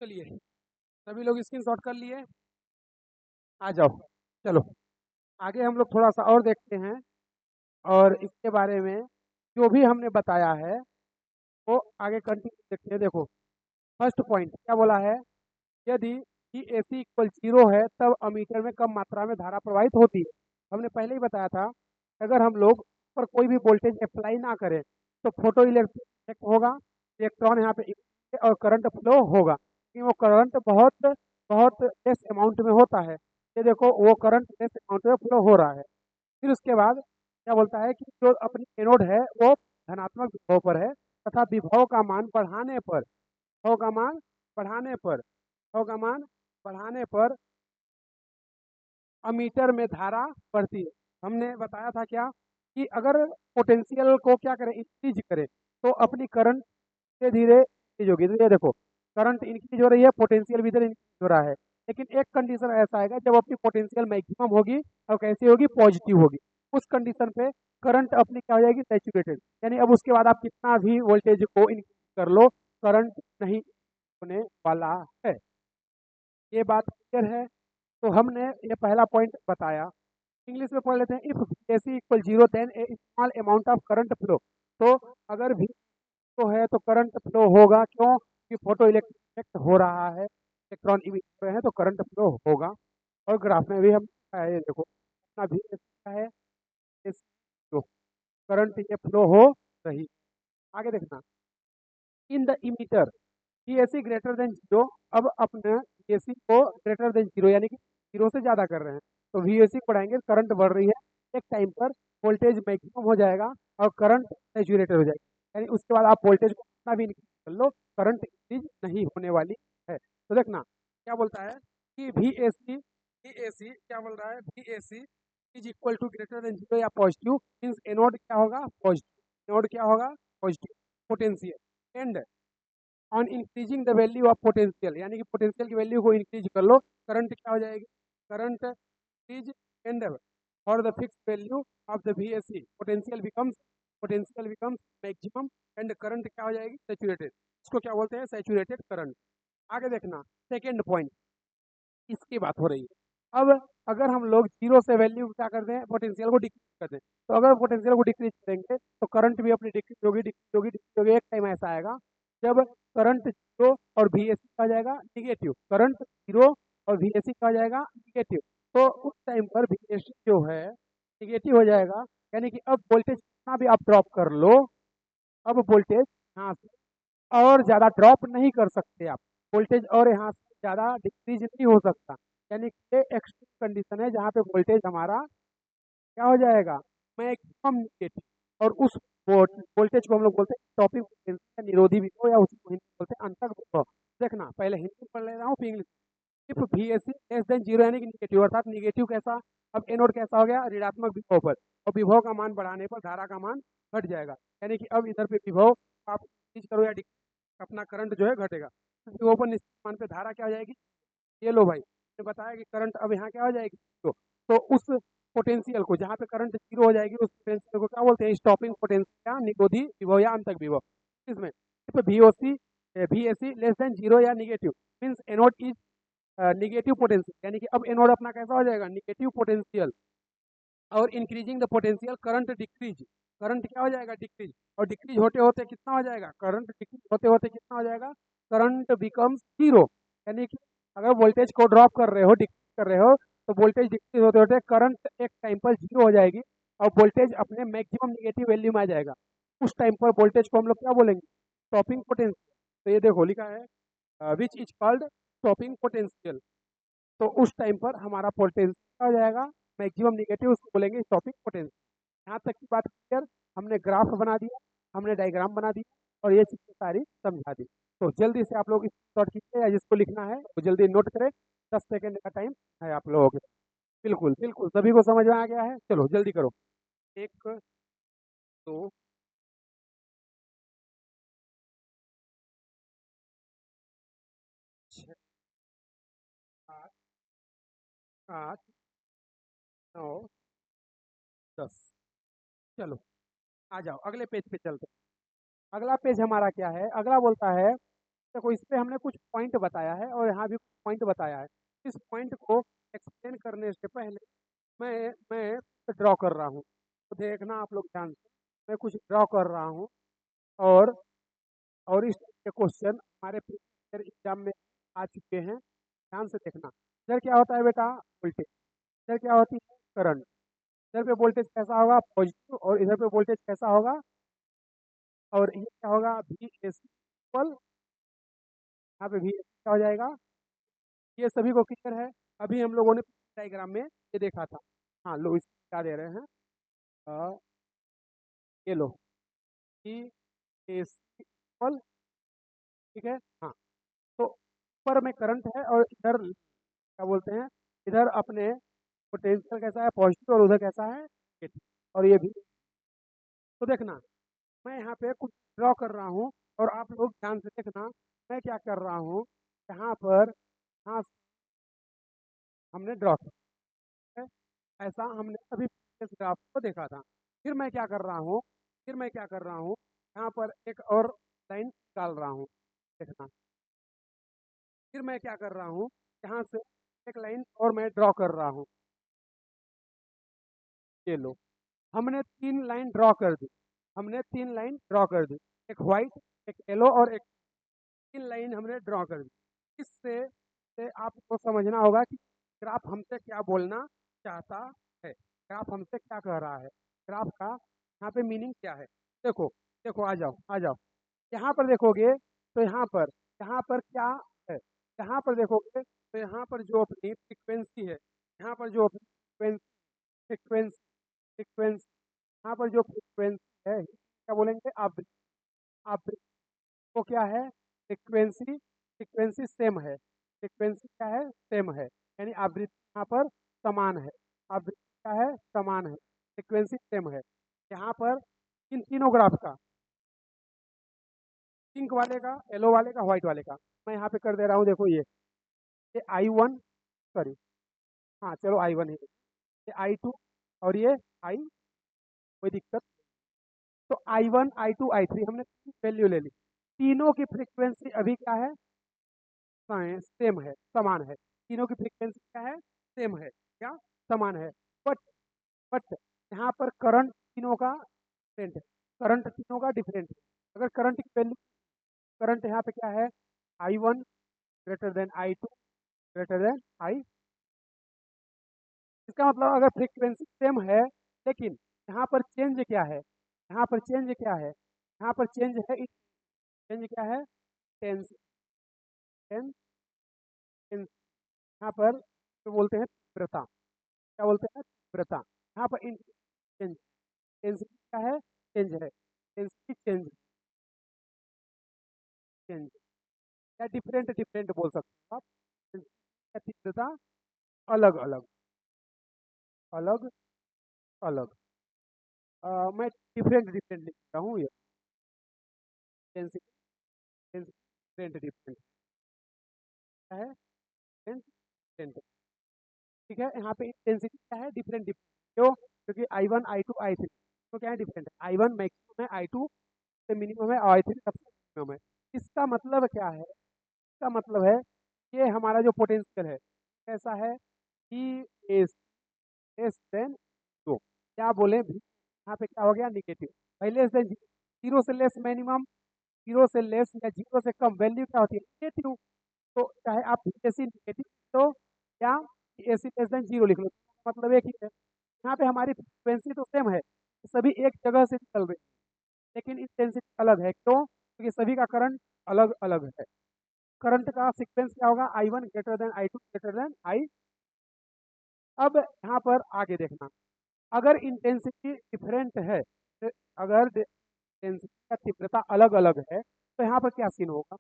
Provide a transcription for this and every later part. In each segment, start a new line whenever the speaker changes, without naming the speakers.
चलिए, सभी लोग स्क्रीनशॉट कर लिए, आ जाओ। चलो, आगे हम लोग थोड़ा सा और देखते हैं, और इसके बारे में जो भी हमने बताया है वो आगे कंटिन्यू देखते हैं। देखो, फर्स्ट पॉइंट क्या बोला है, यदि ई ए सी इक्वल जीरो है तब अमीटर में कम मात्रा में धारा प्रवाहित होती है। हमने पहले ही बताया था, अगर हम लोग पर कोई भी वोल्टेज अप्लाई ना करें तो फोटो इलेक्ट्रिक इफेक्ट होगा, इलेक्ट्रॉन यहाँ पे और करंट फ्लो होगा, क्योंकि वो करंट बहुत बहुत लेस अमाउंट में होता है। ये देखो, वो करंट लेस अमाउंट में फ्लो हो रहा है। फिर उसके बाद क्या बोलता है कि जो अपनी एनोड है वो धनात्मक विभव पर है, तथा विभव का मान बढ़ाने पर, विभव का मान बढ़ाने पर, विभव का मान बढ़ाने पर अमीटर में धारा बढ़ती है। हमने बताया था क्या, कि अगर पोटेंशियल को क्या करें, इंक्रीज करें, तो अपनी करंट धीरे धीरे इंक्रीज होगी। तो ये देखो, करंट इंक्रीज हो रही है, पोटेंशियल भी इधर इंक्रीज हो रहा है। लेकिन एक कंडीशन ऐसा आएगा जब अपनी पोटेंशियल मैक्सिमम होगी और कैसी होगी, पॉजिटिव होगी। उस कंडीशन पे करंट अपनी क्या हो जाएगी, सैचुरेटेड। यानी अब उसके बाद आप कितना भी वोल्टेज को इंक्रीज कर लो, करंट नहीं होने वाला है। ये बात क्लियर है। तो हमने ये पहला पॉइंट बताया। इंग्लिश में पढ़ लेते हैं, if AC equal zero then a small amount of current flow. तो अगर भी तो है तो करंट फ्लो होगा, क्यों कि फोटो इलेक्ट्रिक इफेक्ट हो रहा है, इलेक्ट्रॉन इमिट हो रहे हैं, तो करंट फ्लो होगा। और ग्राफ में भी हम ये देखो, अपना भी क्या है, तो करंट ये फ्लो हो रही। आगे देखना, in the emitter VAC greater than zero. अब अपने वीएसी को ग्रेटर देन जीरो यानी कि जीरो से ज्यादा कर रहे हैं, तो वीएसी बढ़ाएंगे, करंट बढ़ रही है। एक टाइम पर वोल्टेज मैक्सिमम हो जाएगा और करंट सैचुरेटेड हो जाएगी। यानी उसके बाद आप वोल्टेज को कितना भी इंक्रीज कर लो, करंट इंक्रीज नहीं होने वाली है। तो देखना क्या बोलता है कि वी ए सी क्या बोल रहा है, V A C is equal to greater than zero या पॉजिटिव, मीन्स एनोड क्या होगा, पॉजिटिव। एनोड क्या होगा, positive potential. And on increasing the value of potential, यानी कि पोटेंशियल की वैल्यू को इंक्रीज कर लो, करंट क्या हो जाएगी, current increase. And for the fix value of the VSC potential becomes maximum, and current क्या हो जाएगी, सैचुरेटेड। इसको क्या बोलते हैं, सैचुरेटेड करंट। आगे देखना, सेकेंड पॉइंट, इसकी बात हो रही है। अब अगर हम लोग जीरो से वैल्यू क्या कर दें, पोटेंशियल को डिक्रीज कर दें, तो अगर पोटेंशियल को डिक्रीज करेंगे तो करंट भी अपनी डिक्रीज होगी, डिक्रीज होगी, डिक्रीज होगी। एक टाइम ऐसा आएगा जब करंट जीरो और वीएसी का जाएगा निगेटिव, करंट जीरो और वीएसी का जाएगा निगेटिव। तो उस टाइम पर वीएसी जो है निगेटिव हो जाएगा। यानी कि अब वोल्टेज कितना भी आप ड्रॉप कर लो, अब वोल्टेज यहाँ से और ज़्यादा ड्रॉप नहीं कर सकते आप, वोल्टेज और यहाँ से ज़्यादा डिक्रीज नहीं हो सकता। यानी कि ये एक्सट्रीम कंडीशन है जहाँ पे वोल्टेज हमारा क्या हो जाएगा, मैक्सिमम निगेटिव। और उस वोल्टेज को हम लोग बोलते हैं स्टॉपिंग पोटेंशियल, निरोधी विभव, या उसी को हिंदी में बोलते हैं अंतक विभव। देखना, पहले हिंदी में पढ़ ले रहा हूँ फिर English. If V S C less than zero यानी कि निगेटिव, अर्थात निगेटिव कैसा, अब एनोड कैसा हो गया, ऋणात्मक विभव पर, और विभव का मान बढ़ाने पर धारा का मान घट जाएगा। यानी कि अब इधर पे विभव आप इंक्रीज करो या अपना करंट जो है घटेगा। विभव पर निश्चित मान पे धारा क्या हो जाएगी, ये लो भाई, मैंने बताया कि करंट अब यहाँ क्या हो जाएगी, तो उस पोटेंशियल को जहाँ पे करंट जीरो हो जाएगी, उस पोटेंशियल को क्या बोलते हैं, स्टॉपिंग पोटेंशियल या निरोधी विभव या अंतक विभव। इसमें VOC VAC less than zero या negative, means anode is negative potential. यानी कि अब एनोड अपना कैसा हो जाएगा, निगेटिव पोटेंशियल। और increasing the potential current decrease, current क्या हो जाएगा, डिक्रीज। और डिक्रीज होते होते कितना हो जाएगा, करंट डिक्रीज होते होते कितना हो जाएगा, करंट बिकम्स जीरो। यानी कि अगर वोल्टेज को ड्रॉप कर रहे हो, डिक्रीज कर रहे हो, तो वोल्टेज डिक्रीज होते होते करंट एक टाइम पर जीरो हो जाएगी और वोल्टेज अपने मैक्सिमम निगेटिव वैल्यू में आ जाएगा। उस टाइम पर वोल्टेज को हम लोग क्या बोलेंगे, स्टॉपिंग पोटेंशियल। तो ये देखो लिखा है which is called stopping potential. तो उस टाइम पर हमारा पोटेंशियल क्या हो जाएगा, मैक्सिमम निगेटिव, उसको बोलेंगे स्टॉपिंग पोटेंशियल। यहाँ तक की बात क्लियर। हमने ग्राफ बना दिया, हमने डायग्राम बना दिया, और ये चीज़ें सारी समझा दी। तो जल्दी से आप लोग इस शॉर्ट कीजिए, या जिसको लिखना है वो जल्दी नोट करें। 10 सेकेंड का टाइम है आप लोगों के। बिल्कुल बिल्कुल, सभी को समझ में आ गया है, चलो जल्दी करो। एक, दो, छः, सात, आठ, नौ, 10। चलो आ जाओ, अगले पेज पे चलते हैं। अगला पेज हमारा क्या है, अगला बोलता है देखो इस पे हमने कुछ पॉइंट बताया है और यहाँ भी कुछ पॉइंट बताया है। इस पॉइंट को एक्सप्लेन करने से पहले मैं ड्रॉ कर रहा हूँ, तो देखना आप लोग ध्यान से। मैं कुछ ड्रॉ कर रहा हूँ और इस टाइप के क्वेश्चन हमारे प्रीवियस एग्जाम में आ चुके हैं। ध्यान से देखना। इधर क्या होता है बेटा? वोल्टेज। इधर क्या होती है? करंट। इधर पे वोल्टेज कैसा होगा? पॉजिटिव। और इधर पे वोल्टेज कैसा होगा? और ये क्या होगा? वी एस इक्वल, यहाँ पे वी एस क्या हो जाएगा? ये सभी को क्लियर है? अभी हम लोगों ने डायग्राम में ये देखा था। हाँ लो, इस क्या दे रहे हैं? ये लो, वी एस इक्वल, ठीक है। हाँ, तो ऊपर में करंट है और इधर क्या बोलते हैं, इधर अपने पोटेंशियल कैसा है? पॉजिटिव। और उधर कैसा है? नेगेटिव। और ये भी। तो देखना, मैं यहाँ पे कुछ ड्रॉ कर रहा हूँ और आप लोग ध्यान से देखना मैं क्या कर रहा हूँ। यहाँ पर, हाँ, हमने ड्रॉ किया है, ऐसा हमने अभी इस ग्राफ को देखा था। फिर मैं क्या कर रहा हूँ, यहाँ पर एक और लाइन डाल रहा हूँ। देखना, फिर मैं क्या कर रहा हूँ, यहाँ से एक लाइन और मैं ड्रॉ कर रहा हूँ। ये लो, हमने 3 लाइन ड्रॉ कर दी। एक व्हाइट, एक येलो और एक, 3 लाइन हमने ड्रॉ कर दी। इससे से आपको समझना होगा कि ग्राफ हमसे क्या बोलना चाहता है, ग्राफ हमसे क्या कह रहा है, ग्राफ का यहाँ पे मीनिंग क्या है। देखो, आ जाओ, यहाँ पर देखोगे तो यहाँ पर क्या है? यहाँ पर देखोगे तो यहाँ पर जो अपनी फ्रीक्वेंसी है, यहाँ पर जो अपनी फ्रीक्वेंसी फ्रीक्वेंसी यहाँ पर जो फ्रीक्वेंसी है, क्या बोलेंगे? आवृत्ति। आवृत्ति को क्या है? फ्रीक्वेंसी। फ्रीक्वेंसी सेम है। फ्रीक्वेंसी क्या है? सेम है, यानी आवृत्ति यहाँ पर समान है। आवृत्ति क्या है? समान है। फ्रीक्वेंसी सेम है। यहाँ पर इन तीनों ग्राफ का, पिंक वाले का, येलो वाले का, व्हाइट वाले का, मैं यहाँ पे कर दे रहा हूँ। देखो ये I1, सॉरी, हाँ चलो I1 है, ये I2 और ये I, कोई दिक्कत। तो I1, I2, I3 हमने वैल्यू ले ली। तीनों की फ्रीक्वेंसी अभी क्या है? सेम है, समान है। तीनों की फ्रीक्वेंसी क्या है? सेम है, क्या? समान है। बट यहाँ पर करंट तीनों का डिफरेंट है। अगर करंट की वैल्यू, करंट यहाँ पे क्या है? I1 greater than I2 greater than I, इसका मतलब अगर फ्रीक्वेंसी सेम है, लेकिन यहाँ पर चेंज क्या है? यहाँ पर चेंज है, चेंज क्या है? Tense, tense, tense. यहाँ पर तो बोलते हैं तीव्रता। क्या बोलते हैं? तीव्रता। यहाँ पर इन चेंज, टेंसिटी क्या है? चेंज है। टेंसिटी चेंज, चेंज या डिफरेंट डिफरेंट बोल सकते हो आप। या तीव्रता अलग अलग, अलग अलग। मैं डिफरेंट डिफरेंट लिख रहा हूँ। ये टेंसिटी, डिफरेंट डिफरेंट क्या है? डिफरेंट डिफरेंट, ठीक है। यहाँ पे इंटेंसिटी क्या है? Different different. क्यों? क्योंकि I1, I2, I3 तो क्या है? डिफरेंट है। I1 मैक्सिमम है, I2 से मिनिमम है और I3 सबसे मिनिमम है। इसका मतलब क्या है? इसका मतलब है ये हमारा जो पोटेंशियल है कैसा है? ई एस लेस देन 2, क्या बोले भी, यहाँ पे क्या हो गया? निगेटिव। भाई लेस देन, जीरो से लेस मिनिमम, जीरो से लेस या जीरो से कम वैल्यू क्या होती है? नेगेटिव। तो चाहे आप एसी नेगेटिव तो या एसी लेस देन जीरो लिख लो, मतलब एक ही है। यहाँ पे हमारी फ्रीक्वेंसी तो सेम है, सभी एक जगह से चल रही है, लेकिन इंटेंसिटी अलग है। क्यों? क्योंकि सभी का करंट अलग अलग है। करंट का सीक्वेंस क्या होगा? I1 greater than I2 greater than I। अब यहाँ पर आगे देखना, अगर इंटेंसिटी डिफरेंट है, तो अगर इंटेंसिटी का तीव्रता अलग अलग है, तो यहाँ पर क्या सीन होगा?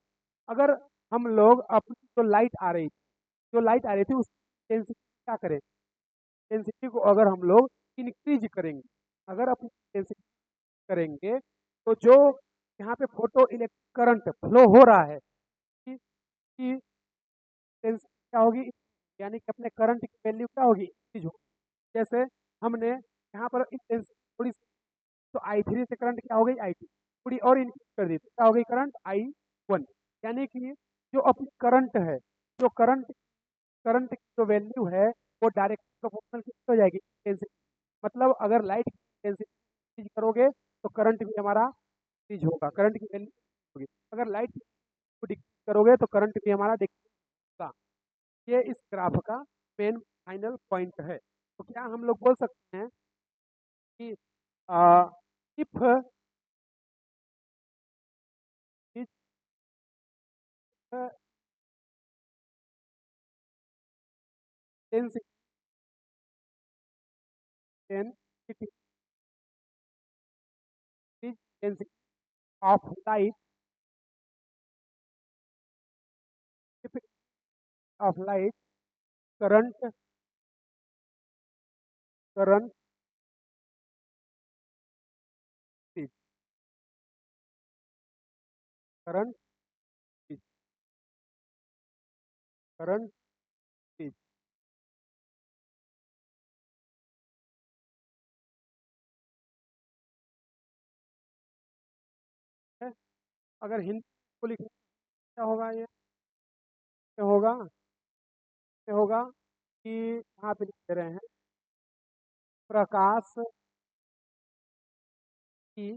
अगर हम लोग अपनी जो लाइट आ रही थी उस इंटेंसिटी क्या करें? इंटेंसिटी को अगर हम लोग इंक्रीज करेंगे, अगर अपनी इंटेंसिटी करेंगे, तो जो यहाँ पे फोटो इलेक्ट्रिक करंट फ्लो हो रहा है, कि इंटेंसिटी क्या होगी? यानी कि अपने करंट की वैल्यू क्या होगी? इंक्रीज होगी। जैसे हमने यहाँ पर इंटेंसिटी थोड़ी सी, तो I3 से करंट क्या हो गई? I2 थोड़ी और इंक्रीज कर दी तो क्या हो गई? Current I1। यानी कि जो अपनी करंट है, जो करंट करंट की जो वैल्यू है वो डायरेक्ट प्रोपोर्शनल किससे हो जाएगी, इंटेंसिटी। मतलब अगर लाइट की इंटेंसिटी करोगे तो करंट भी हमारा इंक्रीज होगा, करंट की वैल्यू होगी। अगर लाइट को डिक्रीज करोगे तो करंट भी हमारा डिक्रीज होगा। ये इस ग्राफ का मेन फाइनल पॉइंट है। तो क्या हम लोग बोल सकते हैं कि if is density is density of light, of light, current current current current है। अगर हिंदी को लिखना क्या होगा, ये क्या होगा, क्या होगा कि यहाँ पे लिख दे रहे हैं प्रकाश की,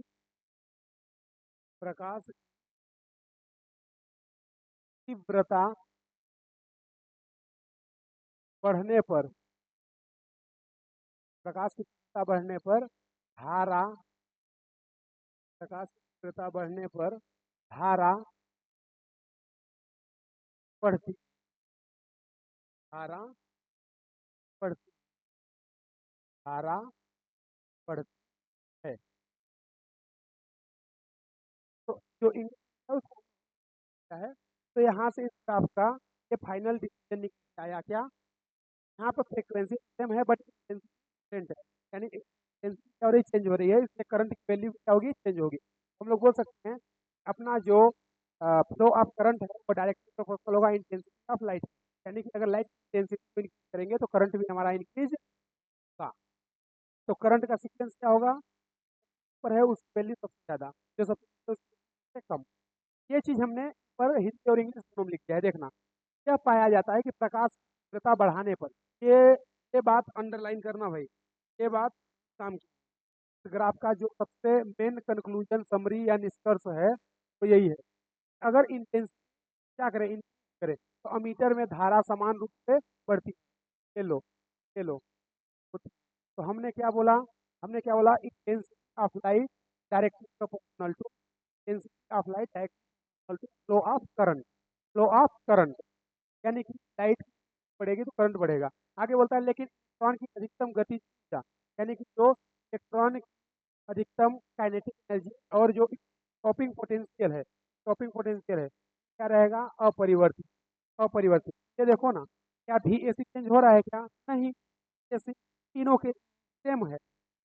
प्रकाश तीव्रता बढ़ने पर, प्रकाश की तीव्रता बढ़ने पर धारा, प्रकाश की तीव्रता बढ़ने पर धारा बढ़ती, धारा बढ़ती, धारा बढ़ती है। तो जो इंग्लिश है, तो यहाँ से इस ग्राफ का ये फाइनल डिसीजन निकल आया क्या, यहाँ पर फ्रीक्वेंसी सेम है बट डिफरेंट है, यानी इंटेंसिटी और चेंज हो रही है, इसलिए करंट की वैल्यू क्या होगी, चेंज होगी। हम लोग बोल सकते हैं अपना जो फ्लो ऑफ करंट है वो डायरेक्टली प्रोपोर्शनल होगा इंटेंसिटी ऑफ लाइट, यानी कि अगर लाइट इंटेंसिटी को इंक्रीज करेंगे तो करंट भी हमारा इंक्रीज होगा। तो करंट का सीक्वेंस क्या होगा, पर है उस वैल्यू सबसे ज़्यादा, जो सबसे कम। ये चीज़ हमने पर हिंदी और इंग्लिश दोनों में लिख दिया है, देखना। यह पाया जाता है कि प्रकाश तीव्रता बढ़ाने पर, ये ये बात अंडरलाइन करना भाई, ये बात काम की। ग्राफ का जो सबसे मेन कंक्लूजन समरी या निष्कर्ष है वो यही है, अगर इंटेंसिटी क्या करें, इंक्रीज करें तो अमीटर में धारा समान रूप से बढ़ती है। ये लो, ये लो। तो हमने क्या बोला, हमने क्या बोला, intensity of light directly proportional to intensity of light directly to flow of current, flow of current, यानी कि लाइट बढ़ेगी तो करंट बढ़ेगा। आगे बोलता है लेकिन इलेक्ट्रॉन की अधिकतम गति, यानी कि जो इलेक्ट्रॉन अधिकतम काइनेटिक एनर्जी और जो स्टॉपिंग पोटेंशियल है, स्टॉपिंग पोटेंशियल है क्या रहेगा, अपरिवर्तित, अपरिवर्तित। ये देखो ना, क्या भी ए सी चेंज हो रहा है क्या, नहीं, एसी तीनों के सेम है,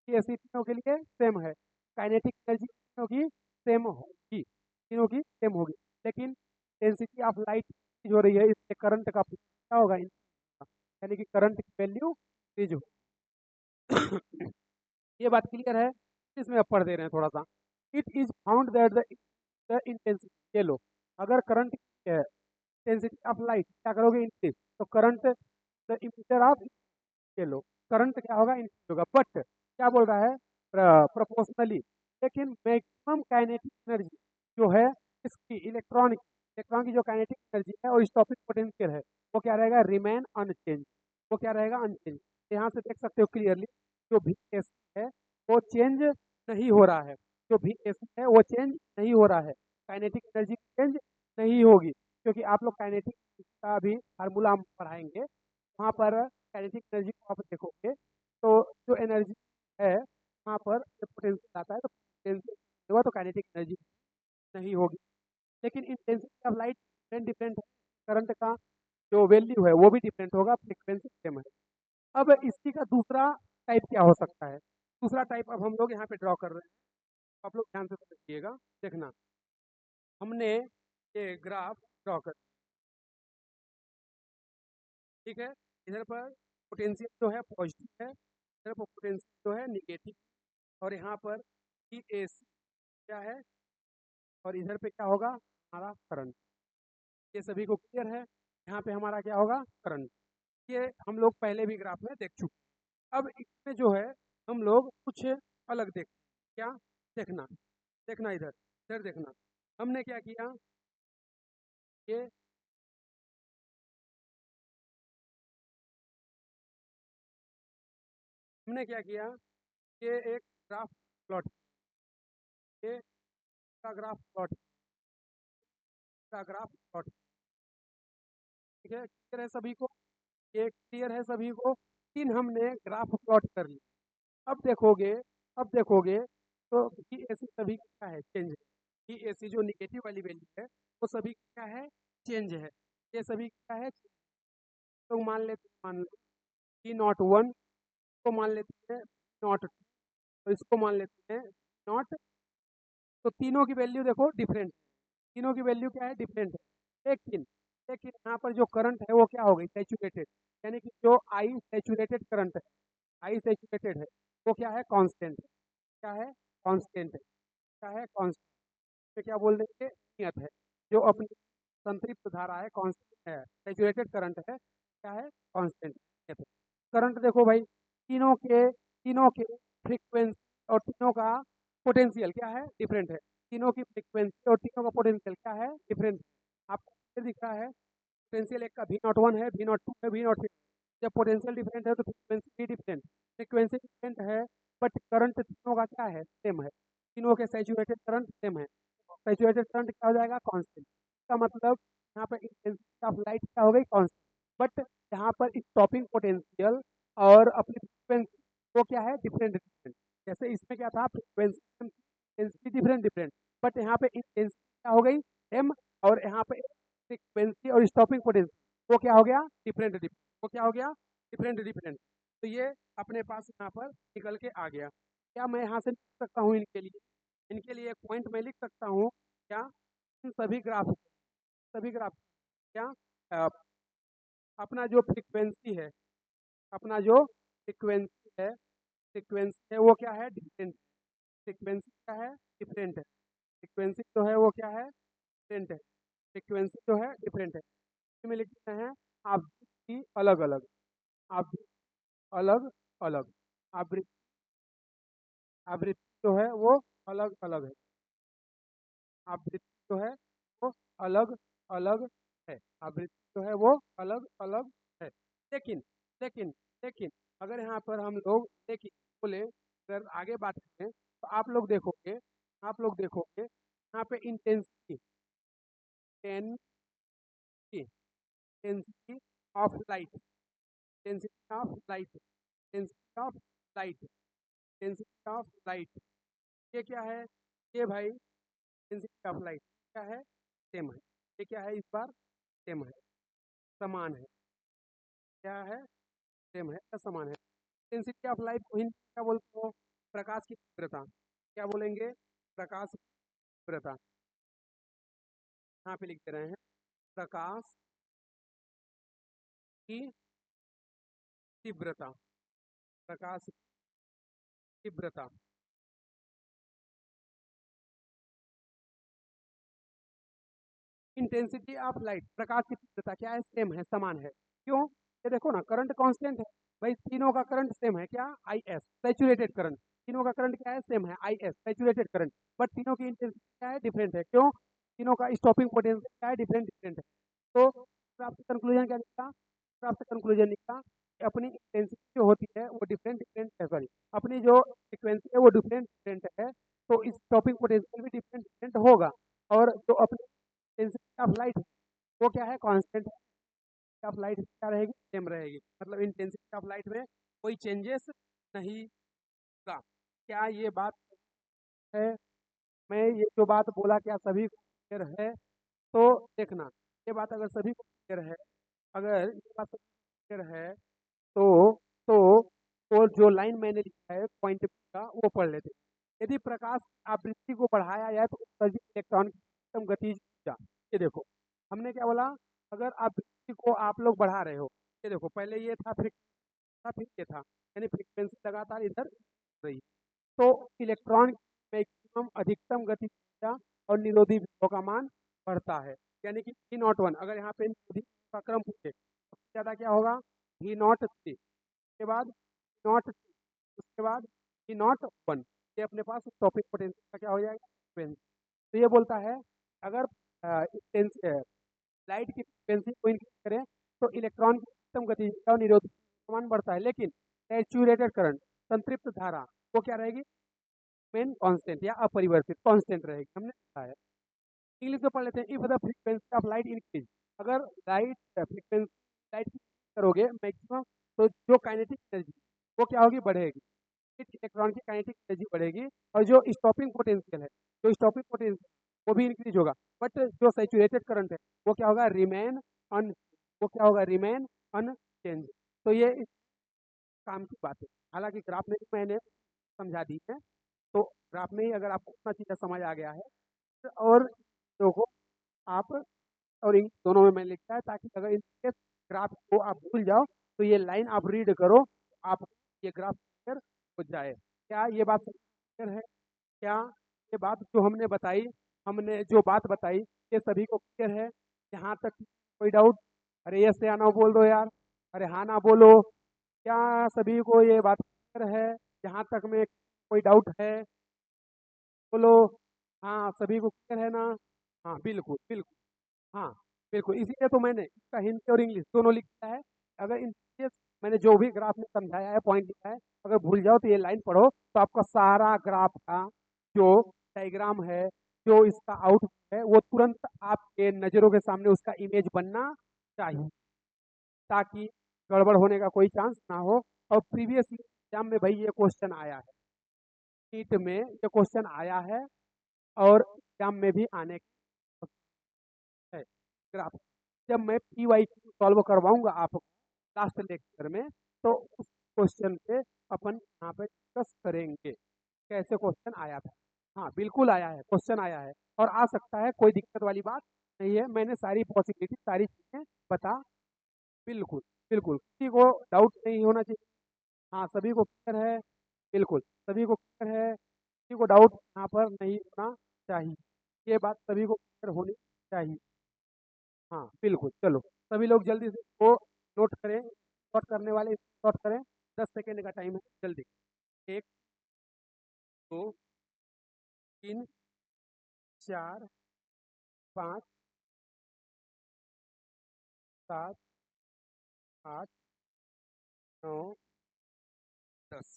एसी तीनों के लिए सेम है, काइनेटिक एनर्जी तीनों की सेम होगी, तीनों की सेम होगी, लेकिन डेंसिटी ऑफ लाइट चेंज हो रही है, इससे करंट का क्या होगा, यानी कि करंट की वैल्यू चेंज हो। ये बात क्लियर है, इसमें अब पढ़ दे रहे हैं थोड़ा सा। It is found that the intensity, ये लो, अगर करंट इंटेंसिटी ऑफ लाइट क्या करोगे, इंक्रीज, तो करंट द इमीटर ऑफ, ये लो, करंट क्या होगा, इंक्रीज होगा, बट क्या बोल रहा है, प्रोपोर्शनली। लेकिन मैक्सिमम काइनेटिक एनर्जी जो है इसकी इलेक्ट्रॉन, इलेक्ट्रॉन की जो काइनेटिक एनर्जी है और स्टॉपिंग पोटेंशियल है वो क्या रहेगा, रिमेन अनचेंज, वो क्या रहेगा, अनचेंज। यहाँ से देख सकते हो क्लियरली, जो भी एस है वो चेंज नहीं हो रहा है, जो भी एस है वो चेंज नहीं हो रहा है, काइनेटिक एनर्जी चेंज नहीं होगी, क्योंकि आप लोग काइनेटिक का भी फार्मूला हम पढ़ाएंगे, वहाँ पर काइनेटिक एनर्जी को आप देखोगे तो जो एनर्जी है वहाँ पर पोटेंशियल आता है, तो पोटेंशियल होगा तो काइनेटिक एनर्जी नहीं होगी। लेकिन intensity of light different different है, करंट का जो वैल्यू है वो भी डिफरेंट होगा, फ्रिक्वेंसी सेम है। अब इसी का दूसरा टाइप क्या हो सकता है, दूसरा टाइप अब हम लोग यहाँ पे ड्रॉ कर रहे हैं, आप लोग ध्यान से समझिएगा, देखना। हमने ये ग्राफ ड्रॉ कर, ठीक है, इधर पर पोटेंशियल जो है पॉजिटिव है, इधर पर पोटेंशियल जो है निगेटिव, और यहाँ पर ई ए सी क्या है, और इधर पे क्या होगा हमारा करंट। ये सभी को क्लियर है। यहाँ पे हमारा क्या होगा, करंट। ये हम लोग पहले भी ग्राफ में देख चुके। अब इसमें जो है हम लोग कुछ अलग देख, क्या देखना, देखना इधर, इधर देखना। हमने क्या किया, ये हमने क्या किया, ये एक ग्राफ प्लॉट, ये का ग्राफ प्लॉट, का ग्राफ प्लॉट, ठीक है, क्लियर है सभी को, ये क्लियर है सभी को। तीन हमने ग्राफ प्लॉट कर लिया। अब देखोगे, अब देखोगे तो बी ए सी सभी का क्या है, चेंज है। बी ए सी जो निगेटिव वाली वैल्यू है वो सभी क्या है, चेंज है। ये सभी क्या है, तो मान लेते हैं, मान लो बी नॉट वन को मान लेते हैं नॉट टू, तो इसको मान लेते हैं नॉट। तो तीनों की वैल्यू देखो डिफरेंट, तीनों की वैल्यू क्या है, डिफरेंट है। लेकिन लेकिन यहाँ पर जो करंट है वो क्या हो गई, सैचुरेटेड, यानी कि जो आई सैचुरेटेड करंट है, आई सैचुरेटेड है, वो क्या है, कांस्टेंट है। क्या है, कांस्टेंट है। क्या है, कांस्टेंट। तो क्या बोल देंगे, नियत है। जो अपनी संतृप्त धारा है, कांस्टेंट है, सैचुरेटेड करंट है, क्या है, कांस्टेंट, नियत है। करंट देखो भाई, तीनों के फ्रीक्वेंसी और तीनों का पोटेंशियल क्या है, डिफरेंट है। तीनों की फ्रीक्वेंसी और तीनों का पोटेंशियल क्या है, डिफरेंट। आपको ये दिख रहा है, पोटेंशियल एक का वी नॉट वन है, वी नॉट टू है, वी नॉट थ्री। जब पोटेंशियल डिफरेंट है तो फ्रीक्वेंसी भी डिफरेंट, फ्रीक्वेंसी डिफरेंट है, बट करंट तीनों का क्या है, सेम है। तीनों के सैचुरेटेड करंट सेम है। सैचुरेटेड करंट क्या हो जाएगा, कांस्टेंट। इसका मतलब यहाँ पर इंटेंसिटी ऑफ लाइट क्या हो गई, कांस्टेंट। बट यहाँ पर स्टॉपिंग पोटेंशियल और अपनी फ्रीक्वेंसी वो क्या है, डिफरेंट डिफरेंट। जैसे इसमें क्या था, frequency intensity different different, but यहाँ पे इंटेंसिटी क्या हो गई, एम, और यहाँ पे फ्रीक्वेंसी और स्टॉपिंग पोटेंशियल वो क्या हो गया, डिफरेंट डिफरेंट, वो क्या हो गया, डिफरेंट डिफरेंट। तो ये अपने पास यहाँ पर निकल के आ गया। क्या मैं यहाँ से लिख सकता हूँ इनके लिए, इनके लिए एक पॉइंट मैं लिख सकता हूँ क्या, इन सभी ग्राफ, सभी ग्राफ क्या, अ, अपना जो फ्रीक्वेंसी है, अपना जो फ्रीक्वेंसी है, फ्रीक्वेंसी है वो क्या है, डिफरेंट। फ्रीक्वेंसी क्या है, डिफरेंट है। फ्रीक्वेंसी जो है वो क्या है, डिफरेंट है। फ्रीक्वेंसी जो है डिफरेंट है। इसमें लिखते हैं आवृत्ति अलग अलग, आवृत्ति अलग अलग, आवृत्ति, आवृत्ति जो है वो अलग अलग है, आवृत्ति जो है वो अलग अलग है, आवृत्ति जो है वो अलग अलग है। लेकिन लेकिन लेकिन अगर यहाँ पर हम लोग देखिए, बोले अगर आगे बात करें तो आप लोग देखोगे, आप लोग देखोगे यहाँ पे intensity, intensity of light, intensity of light, intensity of light, intensity of light, ये क्या है, ये भाई इंटेंसिटी ऑफ लाइट क्या है, सेम है। ये क्या है, इस बार सेम है, समान है। क्या है, सेम है या समान है। इंटेंसिटी ऑफ लाइट को हिंदी में क्या बोलते हो, प्रकाश की तीव्रता। क्या बोलेंगे, प्रकाश की तीव्रता। यहाँ पे लिख दे रहे हैं, प्रकाश की तीव्रता, प्रकाश की तीव्रता। इंटेंसिटी ऑफ लाइट, प्रकाश की तीव्रता क्या है, सेम है, समान है। क्यों, ये देखो ना, करंट कांस्टेंट है भाई, तीनों का करंट सेम है, क्या, आई एस सैचुरेटेड करंट, तीनों का करंट क्या है, सेम है, I S saturated current. But तीनों की इंटेंसिटी क्या है, डिफरेंट है। क्यों, तीनों का स्टॉपिंग पोटेंशियल क्या है, डिफरेंट डिफरेंट है। तो प्राप्त कंक्लूजन क्या निकला, प्राप्त कंक्लूजन निकला कि अपनी इंटेंसिटी जो होती है वो डिफरेंट डिफरेंट है, सॉरी, अपनी जो फ्रिक्वेंसी है वो डिफरेंट डिफरेंट है, तो इस स्टॉपिंग पोटेंशियल भी डिफरेंट डिफरेंट होगा। और जो अपनी इंटेंसिटी ऑफ लाइट है वो क्या है, कांस्टेंट है। ऑफ लाइट क्या रहेगी, सेम रहेगी, मतलब इंटेंसिटी ऑफ लाइट में कोई चेंजेस नहीं होगा। क्या ये बात है, मैं ये जो बात बोला क्या सभी को क्लियर है, तो देखना, ये बात अगर सभी को क्लियर है, अगर ये बात क्लियर है तो तो वो जो लाइन मैंने लिखा है पॉइंट का वो पढ़ लेते हैं। यदि प्रकाश आवृत्ति को बढ़ाया जाए तो उत्सर्जित इलेक्ट्रॉन की अधिकतम गतिज ऊर्जा, ये देखो हमने क्या बोला, अगर आवृत्ति को आप लोग बढ़ा रहे हो, ये देखो पहले ये था था, फिर ये था, यानी फ्रीक्वेंसी लगातार इधर रही, तो इलेक्ट्रॉन मैक्सिमम अधिकतम गति ऊर्जा और निरोधी विभव का मान बढ़ता है। यानी कि V नॉट 1, अगर यहाँ पे का क्रम पूछे तो ज़्यादा क्या होगा, V नॉट 3, उसके बाद V नॉट 2, उसके बाद V नॉट 1। ये अपने पास टॉपिक पोटेंशियल का क्या हो जाएगा, फ्रीक्वेंसी। तो ये बोलता है अगर लाइट की फ्रीक्वेंसी को इंक्रीज करें तो इलेक्ट्रॉन की अधिकतम गतिशीलता और निरोधकता समान बढ़ता है, लेकिन सैचुरेटेड करंट, संतृप्त धारा, वो क्या रहेगी, मेन कांस्टेंट या अपरिवर्तित कांस्टेंट रहेगी। हमने देखा है। इंग्लिश में पढ़ लेते हैं। If the frequency of light increase, अगर लाइट फ्रीक्वेंसी लाइट की करोगे मैक्सिमम, तो जो काइनेटिक एनर्जी वो क्या होगी, बढ़ेगी। इलेक्ट्रॉन की काइनेटिक एनर्जी बढ़ेगी और जो स्टॉपिंग पोटेंशियल है, जो स्टॉपिंग पोटेंशियल वो भी इंक्रीज होगा। बट जो सैचुरेटेड करंट है वो क्या होगा, रिमेन अन, वो क्या होगा, रिमेन अनचेंज। तो ये इस काम की बात है। हालांकि ग्राफ में भी मैंने समझा दी है, तो ग्राफ में ही अगर आपको उतना चीज़ें समझ आ गया है और चीज़ों को आप और इन दोनों में मैंने लिखा है, ताकि अगर इन केस ग्राफ को आप भूल जाओ तो ये लाइन आप रीड करो, आप ये ग्राफ क्लियर हो जाए। क्या ये बात क्लियर है? क्या ये बात जो हमने बताई, हमने जो बात बताई, ये सभी को क्लियर है? यहाँ तक कोई डाउट? अरे यस या नो बोल दो यार, अरे हाँ ना बोलो। क्या सभी को ये बात क्लियर है? यहाँ तक में कोई डाउट है? बोलो। हाँ, सभी को क्लियर है ना? हाँ बिल्कुल बिल्कुल। हाँ बिल्कुल, इसीलिए तो मैंने इसका हिंदी और इंग्लिश दोनों लिखा है। अगर इन केस मैंने जो भी ग्राफ में समझाया है, पॉइंट लिखा है, अगर भूल जाओ तो ये लाइन पढ़ो, तो आपका सारा ग्राफ का जो डायग्राम है, जो इसका आउटपुट है, वो तुरंत आपके नज़रों के सामने उसका इमेज बनना चाहिए, ताकि गड़बड़ होने का कोई चांस ना हो। और प्रीवियस एग्जाम में भाई ये क्वेश्चन आया है, नीट में ये क्वेश्चन आया है, और एग्जाम में भी आने है ग्राफ। जब मैं PYQ सॉल्व करवाऊंगा आपको लास्ट लेक्चर में, तो उस क्वेश्चन पे अपन यहाँ पे डिस्कस करेंगे कैसे क्वेश्चन आया था। हाँ बिल्कुल आया है, क्वेश्चन आया है और आ सकता है, कोई दिक्कत वाली बात नहीं है। मैंने सारी पॉसिबिलिटी, सारी चीज़ें बता, बिल्कुल बिल्कुल, किसी को डाउट नहीं होना चाहिए। हाँ सभी को क्लियर है, बिल्कुल सभी को क्लियर है, किसी को डाउट यहाँ पर नहीं होना चाहिए। ये बात सभी को क्लियर होनी चाहिए। हाँ बिल्कुल, चलो सभी लोग जल्दी से वो नोट करें, नोट करने वाले नोट करें। 10 सेकेंड का टाइम है, जल्दी। 1, 2, 3, 4, 5, 7, 8, 9, 10।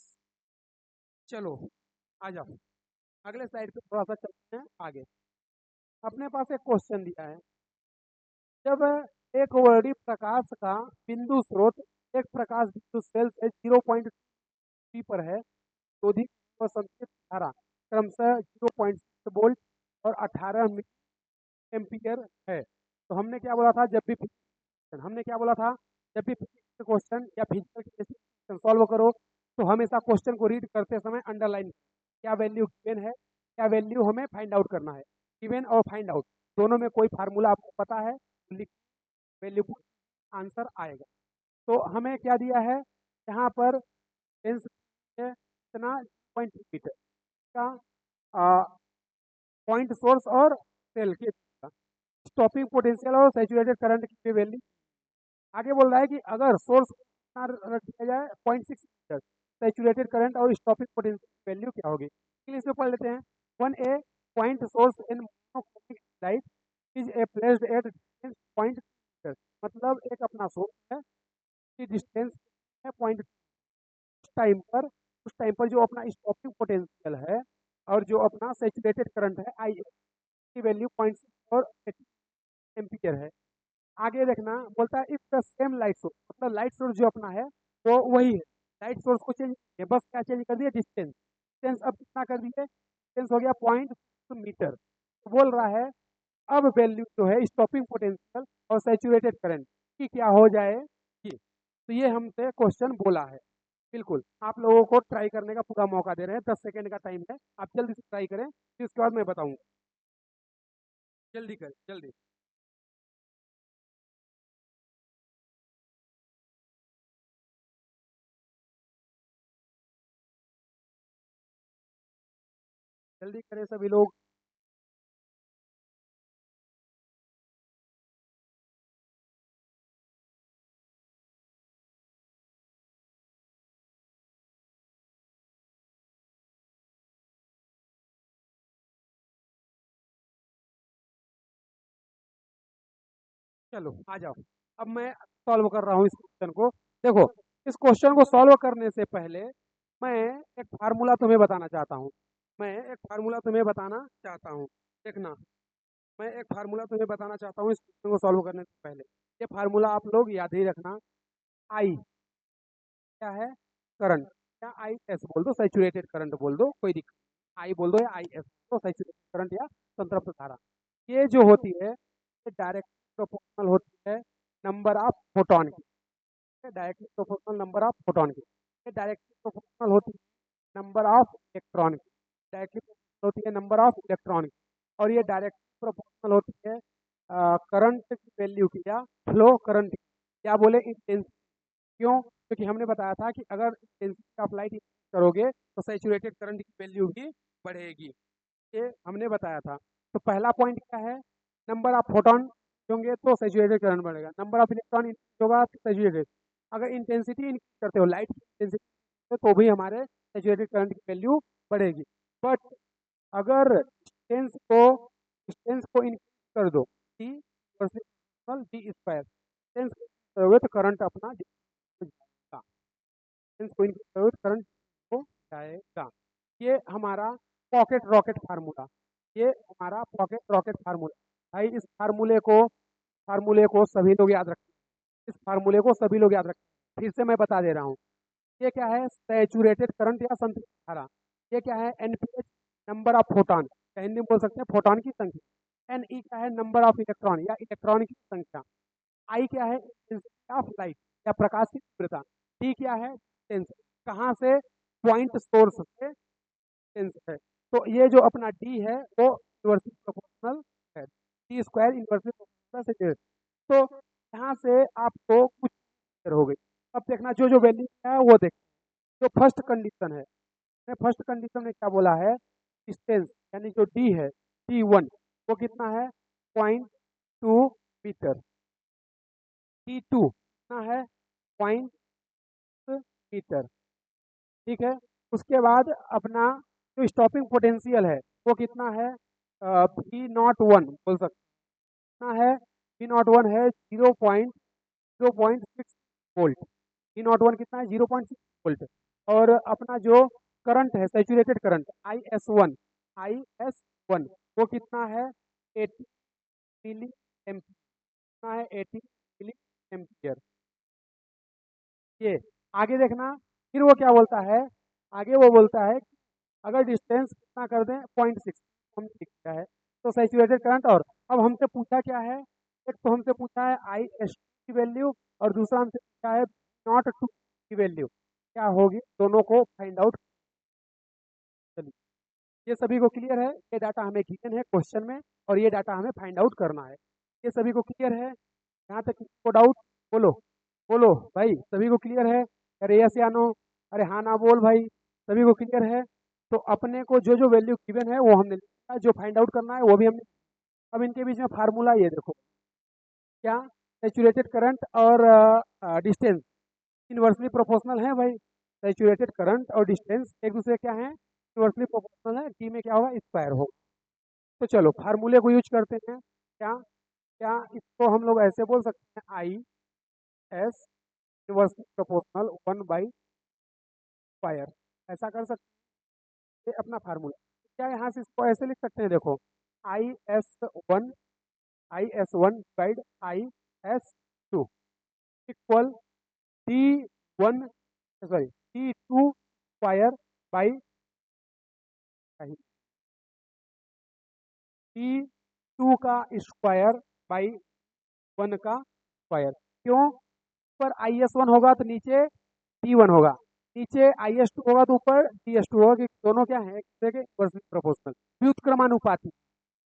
चलो आ जाओ, अगले साइड पे थोड़ा सा चलते हैं आगे। अपने पास एक क्वेश्चन दिया है। जब एक वर्णी प्रकाश का बिंदु स्रोत एक प्रकाश बिंदु सेल से 0.3 पर है, शोधित व संचित धारा क्रमशः 0.6 वोल्ट और 18 एम्पियर है। तो हमने क्या बोला था, जब भी हमने क्या बोला था, जब भी फिजिक्स क्वेश्चन या फिजिकल क्वेश्चन सॉल्व करो, तो हमेशा क्वेश्चन को रीड करते समय अंडरलाइन, क्या वैल्यू गिवन है, क्या वैल्यू हमें फाइंड आउट करना है। गिवन और फाइंड आउट दोनों में कोई फार्मूला आपको पता है, लिख वैल्यू आंसर आएगा। तो हमें क्या दिया है यहाँ पर, लेंस इतना 0.3 मीटर का पॉइंट सोर्स और सेल के स्टॉपिंग पोटेंशियल और सैचुरेटेड करंट की वैल्यू। आगे बोल रहा है कि अगर सोर्स रख दिया जाए 0.6 मीटर, सैचुरेटेड करंट और स्टॉपिंग पोटेंशियल वैल्यू क्या होगी। इंग्लिश में पढ़ लेते हैं। 1 a point source in monochromic light is a placed at distance 0.6 metre, मतलब एक अपना सोर्स है की डिस्टेंस है 0., उस टाइम पर जो अपना स्टॉपिंग पोटेंशियल है और जो अपना सैचुरेटेड करंट है आई की वैल्यू 0.6 और एम्पियर है। आगे देखना बोलता है, if the same light source, मतलब लाइट सोर्स जो अपना है वो वही है, लाइट सोर्स को चेंज किया, बस क्या चेंज कर दिया, डिस्टेंस। डिस्टेंस अब कितना कर दिए, डिस्टेंस हो गया 0.6 मीटर। तो बोल रहा है अब वैल्यू जो है स्टॉपिंग पोटेंशियल और सैचुरेटेड करंट की क्या हो जाएगी। तो ये हमसे क्वेश्चन बोला है। बिल्कुल आप लोगों को ट्राई करने का पूरा मौका दे रहे हैं, 10 सेकेंड का टाइम है, आप जल्दी से ट्राई करें, फिर उसके बाद मैं बताऊंगा। जल्दी करें, जल्दी जल्दी करें सभी लोग। चलो आ जाओ। अब मैं सॉल्व कर रहा हूँ इस क्वेश्चन को। देखो, इस क्वेश्चन को सॉल्व करने से पहले मैं एक फार्मूला तुम्हें बताना चाहता हूँ। मैं एक फार्मूला तुम्हें बताना चाहता हूँ। देखना, मैं एक फार्मूला तुम्हें बताना चाहता हूँ इस क्वेश्चन को सॉल्व करने से पहले। ये फार्मूला आप लोग याद ही रखना। आई क्या है? करंट। या आई एस बोल दो, सैचुरेटेड करंट बोल दो, कोई दिक्कत नहीं। आई बोल दो या आई एस, तो सैचुरेटेड करंट या संतृप्त धारा। ये जो होती है ये डायरेक्ट प्रोपोर्शनल होती है नंबर ऑफ फोटोन की। Directly proportional number of photon की। ये डायरेक्टली प्रोपोर्शनल होती है नंबर ऑफ इलेक्ट्रॉन की। डायरेक्टली प्रोपोर्शनल होती है नंबर ऑफ इलेक्ट्रॉन की। और ये डायरेक्टली प्रोपोर्शनल होती है करंट की वैल्यू की, या फ्लो करंट की, या बोले इंटेंसिटी। क्यों? क्योंकि हमने बताया था कि अगर इंटेंसिटी ऑफ लाइट करोगे तो सैचुरेटेड करंट की वैल्यू भी बढ़ेगी। ये हमने बताया था। तो पहला पॉइंट क्या है? नंबर ऑफ फोटोन होंगे तो सैचुरेटेड करंट बढ़ेगा, नंबर ऑफ इलेक्ट्रॉन होगा तो सैचुरेटेड। अगर इंटेंसिटी इंक्रीज करते हो लाइट की इंटेंसिटी तो भी हमारे सैचुरेटेड करंट की वैल्यू बढ़ेगी। बट अगर डिस्टेंस को इंक्रीज कर दो, डी डी स्क्वायर, डिस्टेंस करोगे तो करंट अपना जाएगा। डिस्टेंस को इंक्रीज करोगे तो करंट हो जाएगा। ये हमारा पॉकेट रॉकेट फार्मूला। ये हमारा पॉकेट रॉकेट फार्मूला। भाई इस फार्मूले को सभी लोग याद रखें। इस फार्मूले को सभी लोग याद रखें। फिर से मैं बता दे रहा हूँ। ये क्या है? सैचुरेटेड करंट या संतृप्त धारा। ये क्या है? NPH, number of photon, Hindi में बोल सकते हैं फोटॉन की संख्या। एन ई क्या है? नंबर ऑफ इलेक्ट्रॉन या इलेक्ट्रॉन की संख्या। आई क्या है? इंटेंसिटी ऑफ लाइट या प्रकाश की तीव्रता। डी क्या है? डिस्टेंस, कहाँ से? पॉइंट सोर्स से डिस्टेंस है। तो ये जो अपना डी है वो इन्वर्सली प्रोपोर्शनल है। डी स्क्वायर इन्वर्सली प्रोपोर्शनल से डेढ़। तो यहाँ से आपको कुछ हो गई। अब देखना जो जो वैल्यू है वो देख। जो फर्स्ट कंडीशन है, फर्स्ट कंडीशन में क्या बोला है? डिस्टेंस यानी जो डी है, डी वन, वो कितना है? 0.2 मीटर। डी टू कितना है? 0.मीटर। ठीक है। उसके बाद अपना जो स्टॉपिंग पोटेंशियल है वो कितना है? P01 बोल सकते, कितना है? P01 है 0.6 वोल्ट। P01 कितना है? 0.6 वोल्ट। और अपना जो करंट है, सैचुरेटेड करंट, आई एस वन वो कितना है? 80 मिली एम्पियर। कितना है? 80 मिली एम्पियर। ये आगे देखना, फिर वो क्या बोलता है? आगे वो बोलता है कि अगर डिस्टेंस कितना कर दें? 0.6, हम ठीक क्या है? तो सैचुरेटेड करंट। और अब हमसे पूछा क्या है? एक तो हमसे पूछा है आई एस की वैल्यू, और दूसरा हमसे पूछा है नॉट टू की वैल्यू क्या होगी, दोनों को फाइंड आउट। चलिए, ये सभी को क्लियर है? ये डाटा हमें गिवन है क्वेश्चन में, और ये डाटा हमें फाइंड आउट करना है। ये सभी को क्लियर है? यहाँ तक किसी को डाउट? बोलो, बोलो भाई, सभी को क्लियर है? अरे यस या नो? अरे हाँ ना बोल भाई। सभी को क्लियर है? तो अपने को जो जो वैल्यू गिवन है वो हमने लिखा है, जो फाइंड आउट करना है वो भी हमने। अब इनके बीच में फार्मूला ये देखो क्या? सैचुरेटेड करंट और डिस्टेंस इनवर्सली प्रोपोर्शनल है भाई। सैचुरेटेड करंट और डिस्टेंस एक दूसरे क्या है? इनवर्सली प्रोपोर्शनल है। टी में क्या होगा? स्क्वायर होगा। तो चलो फार्मूले को यूज करते हैं। क्या क्या इसको हम लोग ऐसे बोल सकते हैं? आई एस इनवर्सली प्रोपोर्शनल 1/स्क्वायर, ऐसा कर सकते हैं। अपना फार्मूला क्या, यहाँ से इसको ऐसे लिख सकते हैं। देखो, I S one divide I S two equal T 1, sorry T2 square by T2 का स्क्वायर बाई 1 का स्क्वायर। क्यों? ऊपर आई एस वन होगा तो नीचे T1 होगा, नीचे आई एस टू होगा तो ऊपर T2 होगा, कि दोनों क्या है? एक दूसरे के इनवर्सली प्रोपोर्शनल, व्युत्क्रमानुपाती।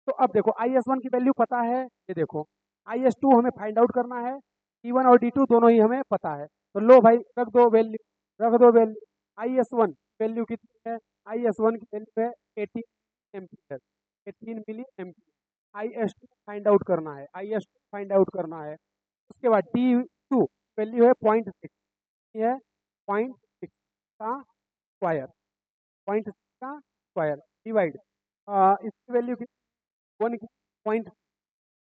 तो अब देखो आई एस वन की वैल्यू पता है, ये देखो आई एस टू हमें फाइंड आउट करना है। T1 और T2 दोनों ही हमें पता है। तो लो भाई, रख दो वैल्यू, रख दो value. I S one value कितनी है? आई एस वन की वैल्यू है 18 ampere, 18 milli ampere. I S two find out करना है, I S two find out करना है। उसके बाद T2 वैल्यू है 0.6, है 0.6 का स्क्वायर, 0.6 का स्क्वायर डिवाइड इसकी वैल्यू की 1 की 0.6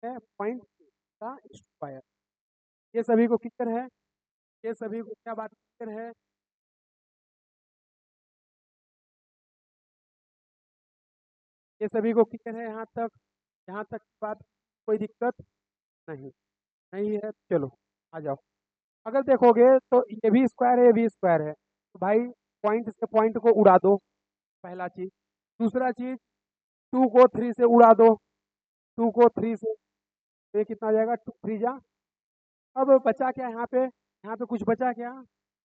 है, 0.6 का स्क्वायर। ये सभी को क्लियर है? ये सभी को क्या बात क्लियर है? ये सभी को क्लियर है यहाँ तक? यहाँ तक की बात, कोई दिक्कत नहीं? नहीं है, चलो आ जाओ। अगर देखोगे तो ये भी स्क्वायर है, ये भी स्क्वायर है, तो भाई पॉइंट से पॉइंट को उड़ा दो, पहला चीज। दूसरा चीज, टू को थ्री से उड़ा दो, टू को थ्री से, तो ये कितना हो जाएगा, टू थ्री जा। अब बचा क्या यहाँ पे? यहाँ पे कुछ बचा क्या?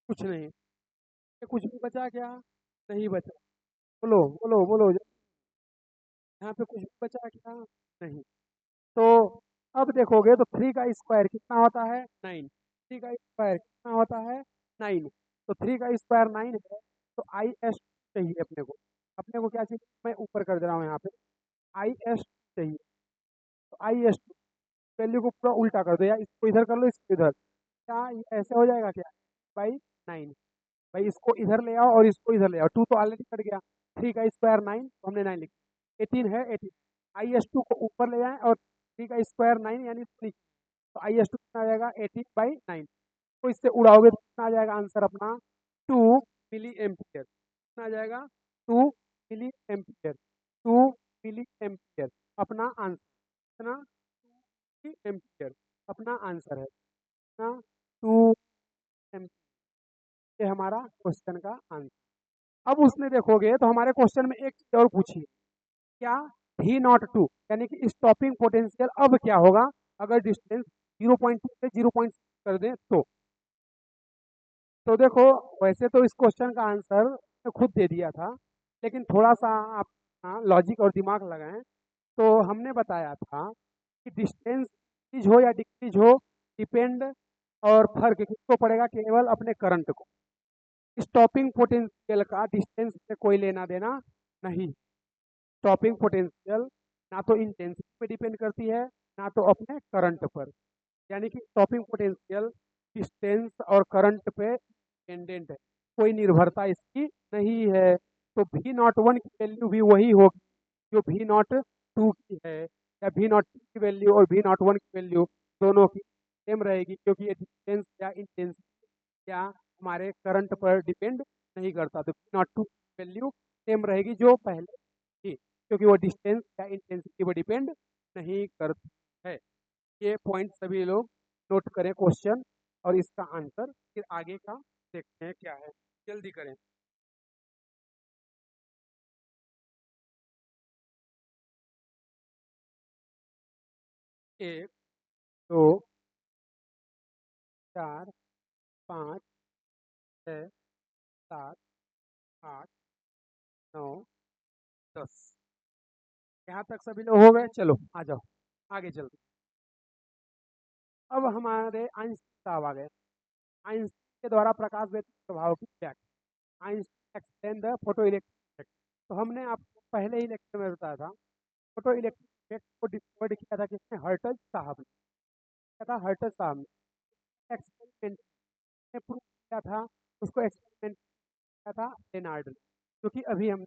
कुछ नहीं। ये कुछ भी बचा क्या? नहीं बचा। बोलो बोलो बोलो, यहाँ पे कुछ भी बचा क्या? नहीं। तो अब देखोगे तो थ्री का स्क्वायर कितना होता है? नाइन। थ्री का स्क्वायर कितना होता है? नाइन। तो थ्री का स्क्वायर नाइन है, तो आई एस चाहिए अपने को। अपने को क्या चाहिए? मैं ऊपर कर दे रहा हूँ यहाँ पे, आई एस चाहिए। तो आई एस वैल्यू को पूरा उल्टा कर दो, या इसको इधर कर लो, इसको इधर। क्या ये ऐसे हो जाएगा क्या? By nine. भाई इसको इधर ले आओ और इसको इधर ले आओ, टू तो ऑलरेडी कट गया। थ्री का स्क्वायर नाइन, तो हमने नाइन लिखा। एटीन है, एटीन। आई एस टू को ऊपर ले जाएं और थ्री का स्क्वायर नाइन यानी थ्री, तो आई एस टू कितना आ जाएगा? 18/9। तो इससे उड़ाओगे तो कितना आ जाएगा आंसर अपना? 2 मिली एम्पियर। कितना आ जाएगा? 2 मिली एम्पियर। 2 मिली एम्पियर अपना आंसर। कितना? 2 मिली एम्पियर अपना आंसर है। कितना? 2 एम्पियर। ये हमारा क्वेश्चन का आंसर। अब उसने देखोगे तो हमारे क्वेश्चन में एक चीज और पूछी, क्या? V02 यानी कि स्टॉपिंग पोटेंशियल अब क्या होगा अगर डिस्टेंस 0.2 से 0.6 कर दें तो देखो, वैसे तो इस क्वेश्चन का आंसर मैं खुद दे दिया था, लेकिन थोड़ा सा आप लॉजिक और दिमाग लगाएं। तो हमने बताया था कि डिस्टेंस इंक्रीज हो या डिक्रीज हो, डिपेंड और फर्क किसको पड़ेगा? केवल अपने करंट को। स्टॉपिंग पोटेंशियल का डिस्टेंस से कोई लेना देना नहीं। स्टॉपिंग पोटेंशियल ना तो इंटेंसिटी पे डिपेंड करती है, ना तो अपने करंट पर। यानी कि स्टॉपिंग पोटेंशियल डिस्टेंस और करंट पे डिपेंडेंट है, कोई निर्भरता इसकी नहीं है। तो V01 की वैल्यू भी वही होगी जो V02 की है, या V02 की वैल्यू और V01 की वैल्यू दोनों की सेम रहेगी, क्योंकि ये डिस्टेंस या इंटेंसिटी या हमारे करंट पर डिपेंड नहीं करता। तो V02 की वैल्यू सेम रहेगी जो पहले थी, क्योंकि वो डिस्टेंस या इंटेंसिटी पर डिपेंड नहीं करती है। ये पॉइंट सभी लोग नोट करें क्वेश्चन, और इसका आंसर फिर आगे का देखते हैं क्या है। जल्दी करें। एक, दो, चार, पाँच, छः, सात, आठ, नौ, 10। यहाँ तक सभी लोग हो गए? चलो आ जाओ, आगे चलते। अब हमारे आइंस्टीन साहब आ गए। आइंस्टीन के द्वारा प्रकाश वेग प्रभाव की व्याख्या। Einstein explain the photo electric effect. तो हमने आपको पहले ही लेक्चर में बताया था, फोटो इलेक्ट्रिक इफेक्ट को डिस्कवर किया था किसने? हर्टज साहब ने। क्या था? हर्टज साहब ने। एक्सपेरिमेंट ने प्रूव किया था, उसको एक्सपेरिमेंट किया था लेनार्ड ने, जो कि अभी हमने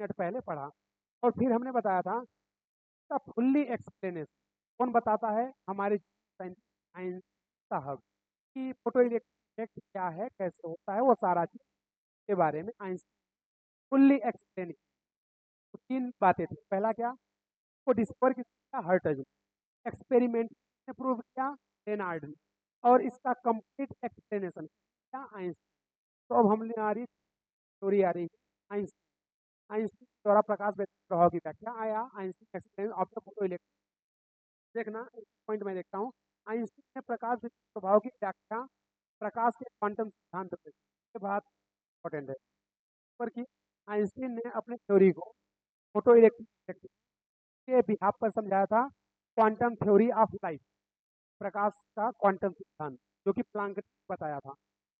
मिनट पहले पढ़ा। और फिर हमने बताया था इसका फुल्ली एक्सप्लेनेशन कौन बताता है? हमारे साइंस साहब, कि फोटो इलेक्ट्रिक इफेक्ट क्या है, कैसे होता है, वो सारा चीज के बारे में आइंस्टीन फुल्ली एक्सप्लेन। तो तीन बातें थी। पहला क्या? वो डिस्कवर किया हर्टज ने, एक्सपेरिमेंट ने प्रूव किया लेनार्ड ने, और इसका कंप्लीट एक्सप्लेनेशन क्या? आइंस्टीन। तो अब हमने आ रही थ्योरी आ रही है आइंस्टीन। आइंस्टीन द्वारा प्रकाश प्रभाव की व्याख्या आया, Einstein explain of the photo electric. देखना एक पॉइंट मैं देखता हूँ। आइंस्टीन ने प्रकाश प्रभाव की व्याख्या प्रकाश के क्वांटम सिद्धांत पे, ये बात इंपॉर्टेंट है, पर कि आइंस्टीन ने अपने थ्योरी को फोटो इलेक्ट्रिक के बिहाफ पर समझाया था, क्वांटम थ्योरी ऑफ लाइट, प्रकाश का क्वांटम सिद्धांत, जो कि प्लांक ने बताया था।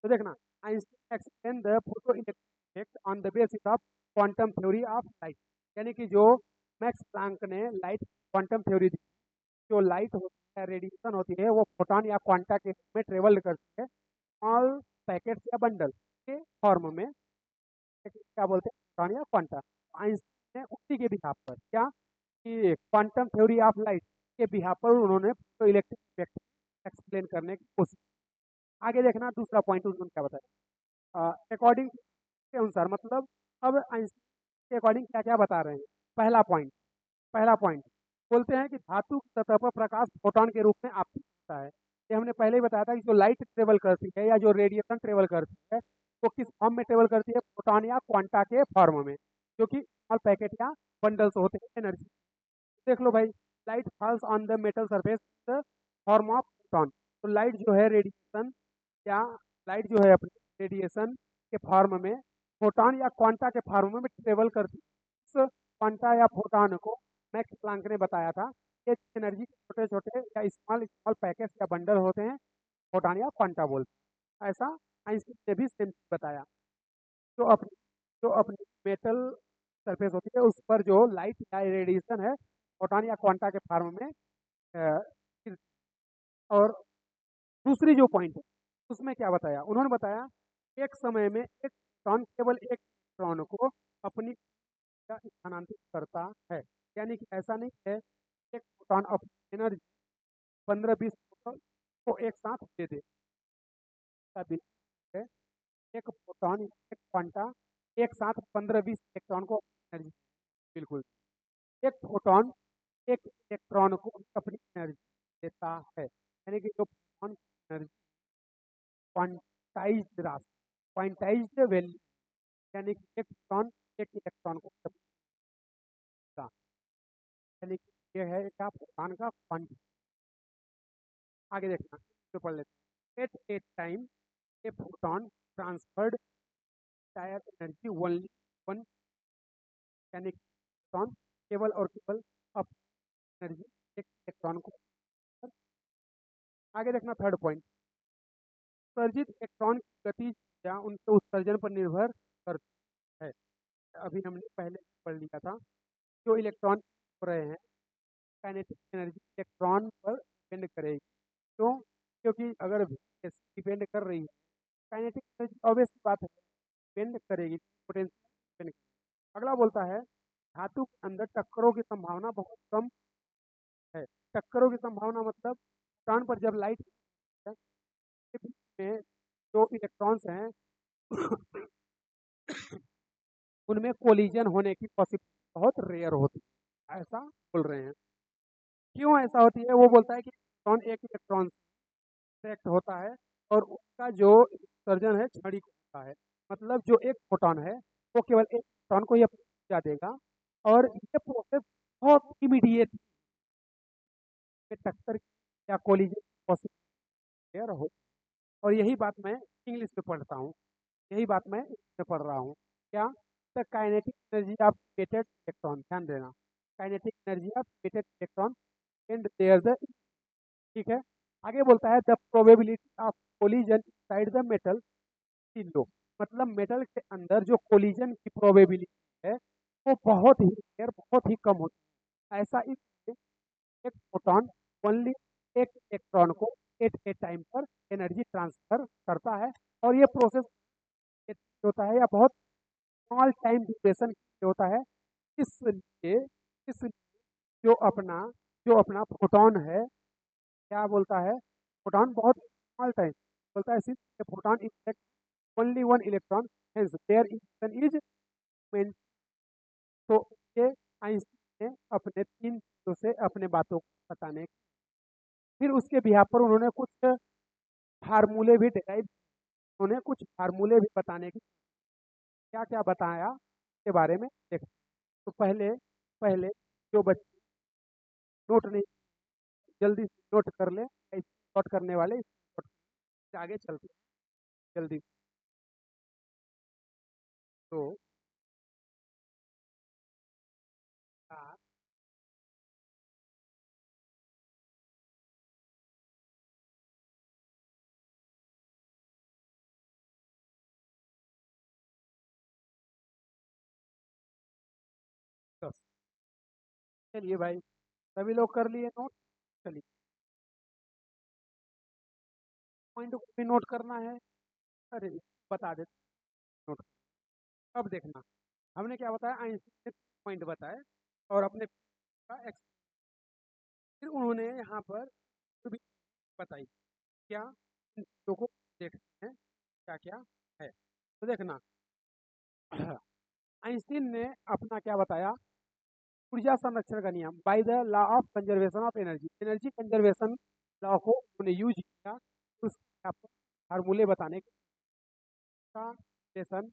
तो देखना, Einstein explain the photo electric effect on the basis of quantum theory of light. यानी कि जो मैक्स प्लांक ने लाइट क्वांटम थ्योरी दी, जो लाइट होती है, रेडिएशन होती है, वो फोटोन या क्वांटा के रूप में ट्रेवल करती है स्मॉल पैकेट्स या बंडल के फॉर्म में, क्या बोलते हैं? फोटोन या क्वांटा। आइंस्टीन ने उसी के बिहाफ पर क्या, कि क्वांटम थ्योरी ऑफ लाइट के बिहाफ पर उन्होंने तो इलेक्ट्रिक इफेक्ट एक्सप्लेन करने की कोशिश। आगे देखना दूसरा पॉइंट उन्होंने क्या बताया, अकॉर्डिंग के अनुसार, मतलब अब आइंस्टीन के अकॉर्डिंग क्या क्या बता रहे हैं। पहला पॉइंट बोलते हैं कि धातु की सतह पर प्रकाश फोटॉन के रूप में आपतित होता है। ये हमने पहले ही बताया था कि जो लाइट ट्रेवल करती है या जो रेडिएशन ट्रेवल करती है वो किस फॉर्म में ट्रेवल करती है, फोटॉन या क्वांटा के फॉर्म में, जो कि स्मॉल पैकेट या बंडल्स होते हैं एनर्जी। देख लो भाई, light falls on the metal surface form of photon. तो लाइट जो है रेडिएशन, या लाइट जो है अपनी रेडिएशन के फॉर्म में फोटॉन या क्वांटा के फॉर्म में ट्रेवल करती है। इस क्वांटा या फोटॉन को मैक्स प्लांक ने बताया था कि एनर्जी के छोटे छोटे या स्मॉल स्मॉल पैकेट्स या बंडल होते हैं, फोटॉन या क्वांटा बोलते हैं। ऐसा आइंस्टीन ने भी सेम बताया। जो अपनी जो अपनी मेटल सरफेस होती है उस पर जो लाइट या रेडिएशन है फोटॉन या क्वांटा के फॉर्म में गिरती है। और दूसरी जो पॉइंट है उसमें क्या बताया, उन्होंने बताया एक समय में एक इलेक्ट्रॉन केवल एक इलेक्ट्रॉन को अपनी का स्थानांतरित करता है। यानी कि ऐसा नहीं है एक प्रोटॉन अपनी एनर्जी 15-20 प्रोटॉन को एक साथ दे दे। ऐसा बिल्कुल है, एक प्रोटॉन एक क्वांटा एक साथ 15-20 इलेक्ट्रॉन को एनर्जी, बिल्कुल एक प्रोटॉन एक इलेक्ट्रॉन को अपनी एनर्जी देता है। यानी कि जो प्रोटॉन की एनर्जी क्वांटाइज्ड राशि, क्वांटाइज्ड वैल्यू, यानी कि एक प्रोटॉन एक इलेक्ट्रॉन को देता है। यानी कि ये है क्या, प्रोटॉन का क्वांटिटी। आगे देखना तो पढ़ लेते हैं। At a time a proton transferred their energy only one, यानी प्रोटॉन केवल और केवल अप एनर्जी एक इलेक्ट्रॉन को। आगे देखना थर्ड पॉइंट, उत्सर्जित इलेक्ट्रॉन की गति या उनके उत्सर्जन पर निर्भर करता है। अभी हमने पहले पढ़ लिया था, जो इलेक्ट्रॉन हो रहे हैं काइनेटिक एनर्जी इलेक्ट्रॉन पर डिपेंड करेगी। क्यों? क्योंकि अगर डिपेंड कर रही है काइनेटिक एनर्जी, ऑब्वियस बात है डिपेंड करेगी पोटेंशियल। अगला बोलता है धातु के अंदर टक्करों की संभावना बहुत कम है। टक्करों की संभावना मतलब स्थान पर जब लाइट के बीच में जो इलेक्ट्रॉन्स हैं उनमें कोलिजन होने की पॉसिबिलिटी बहुत रेयर होती है, ऐसा बोल रहे हैं। क्यों ऐसा होती है? वो बोलता है कि इलेक्ट्रॉन एक इलेक्ट्रॉन इंटरेक्ट होता है और उसका जो उत्सर्जन है क्षणिक होता है। मतलब जो एक फोटॉन है वो केवल एक फोटॉन को ही अपनी ऊर्जा देगा, और ये प्रोसेस बहुत इमीडिएट टक्कर या कोलिजन पॉसिबल हो। और यही बात मैं इंग्लिश में पढ़ता हूँ, यही बात मैं इंग्लिश में पढ़ रहा हूँ। क्या? The kinetic energy of created electron, ध्यान देना, kinetic energy of created electron and there the, ठीक है। आगे बोलता है the probability of collision side the metal is low. मतलब मेटल के अंदर जो कोलिजन की प्रोबेबिलिटी है वो बहुत ही रेयर, बहुत ही कम होती है। ऐसा इसलिए एक फोटॉन ओनली एक इलेक्ट्रॉन को एट ए टाइम पर एनर्जी ट्रांसफर करता है, और ये प्रोसेस होता है या बहुत स्मॉल टाइम ड्यूरेशन होता है। इसलिए इसलिए जो अपना जो अपना फोटॉन है, क्या बोलता है, फोटॉन बहुत स्मॉल टाइम बोलता है, since photon is only one electron hence there is is main. तो ये आइंस्टीन ने अपने 3 चीजों से अपने बातों को बताने, फिर उसके बिहाफ पर उन्होंने कुछ फार्मूले भी डिराइव, उन्होंने कुछ फार्मूले भी बताने की, क्या क्या बताया के बारे में देख। तो पहले पहले जो बच्चे नोट नहीं, जल्दी से नोट कर ले, नोट करने वाले नोट, आगे चलते हैं जल्दी। तो हाँ, तो चलिए भाई, सभी लोग कर लिए नोट। चलिए, पॉइंट को भी नोट करना है। अरे बता देते नोट। अब देखना, हमने क्या बताया, आइंस्टीन ने पॉइंट बताए और अपने का फिर उन्होंने यहाँ पर भी बताई क्या, इन चीज़ों को देखते हैं क्या क्या है। तो देखना आइंस्टीन ने अपना क्या बताया, ऊर्जा संरक्षण का नियम by the law of conservation of energy, energy conservation law को उन्होंने यूज किया उसके फार्मूले बताने का relation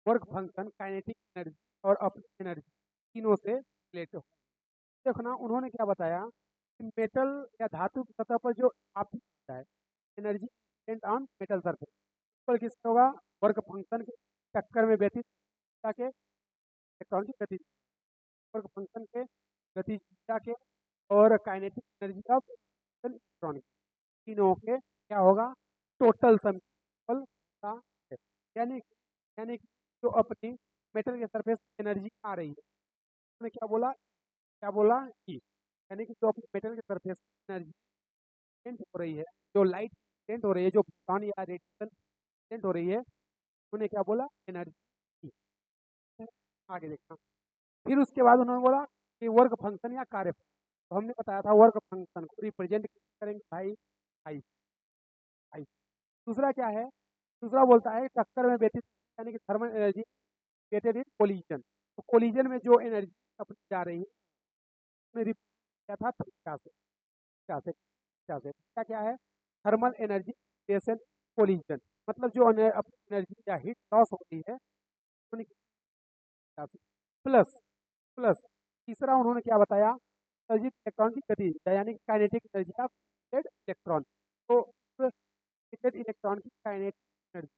work function kinetic energy और अपनी एनर्जी तीनों से रिलेट हो। देखना उन्होंने क्या बताया कि मेटल या धातु की सतह पर जो आप है energy depend on metal surface पर किसका होगा, वर्क फंक्शन के चक्कर में व्यतीत के इलेक्ट्रॉन की गति, वर्क फंक्शन के गतिशीलता के और काइनेटिक एनर्जी ऑफ इलेक्ट्रॉन तीनों के क्या होगा, टोटल समीकरण का है। यानी यानी कि जो अपनी मेटल के सरफेस एनर्जी आ रही है उन्होंने क्या बोला कि यानी कि जो अपनी मेटल के सरफेस एनर्जी जेंट हो रही है, जो लाइट जेंट हो रही है, जो फोटॉन या रेडिएशन जेंट हो रही है, उन्होंने क्या बोला, एनर्जी। आगे देखना फिर उसके बाद उन्होंने बोला कि वर्क फंक्शन या कार्य, तो हमने बताया था वर्क फंक्शन को रिप्रेजेंट करेंगे भाई आई आई। दूसरा क्या है, दूसरा बोलता है टक्कर में व्यतीत यानी कि thermal energy created in collision, तो कोलिजन में जो एनर्जी अपनी जा रही है उसमें क्या था, क्या क्या है, थर्मल एनर्जी क्रिएशन कोलिजन, मतलब जो अपनी एनर्जी या हीट लॉस होती है प्लस प्लस तीसरा उन्होंने क्या बताया, उत्सर्जित इलेक्ट्रॉन की गति यानी काइनेटिक एनर्जी ऑफ इलेक्ट्रॉन, तो इलेक्ट्रॉन की काइनेटिक एनर्जी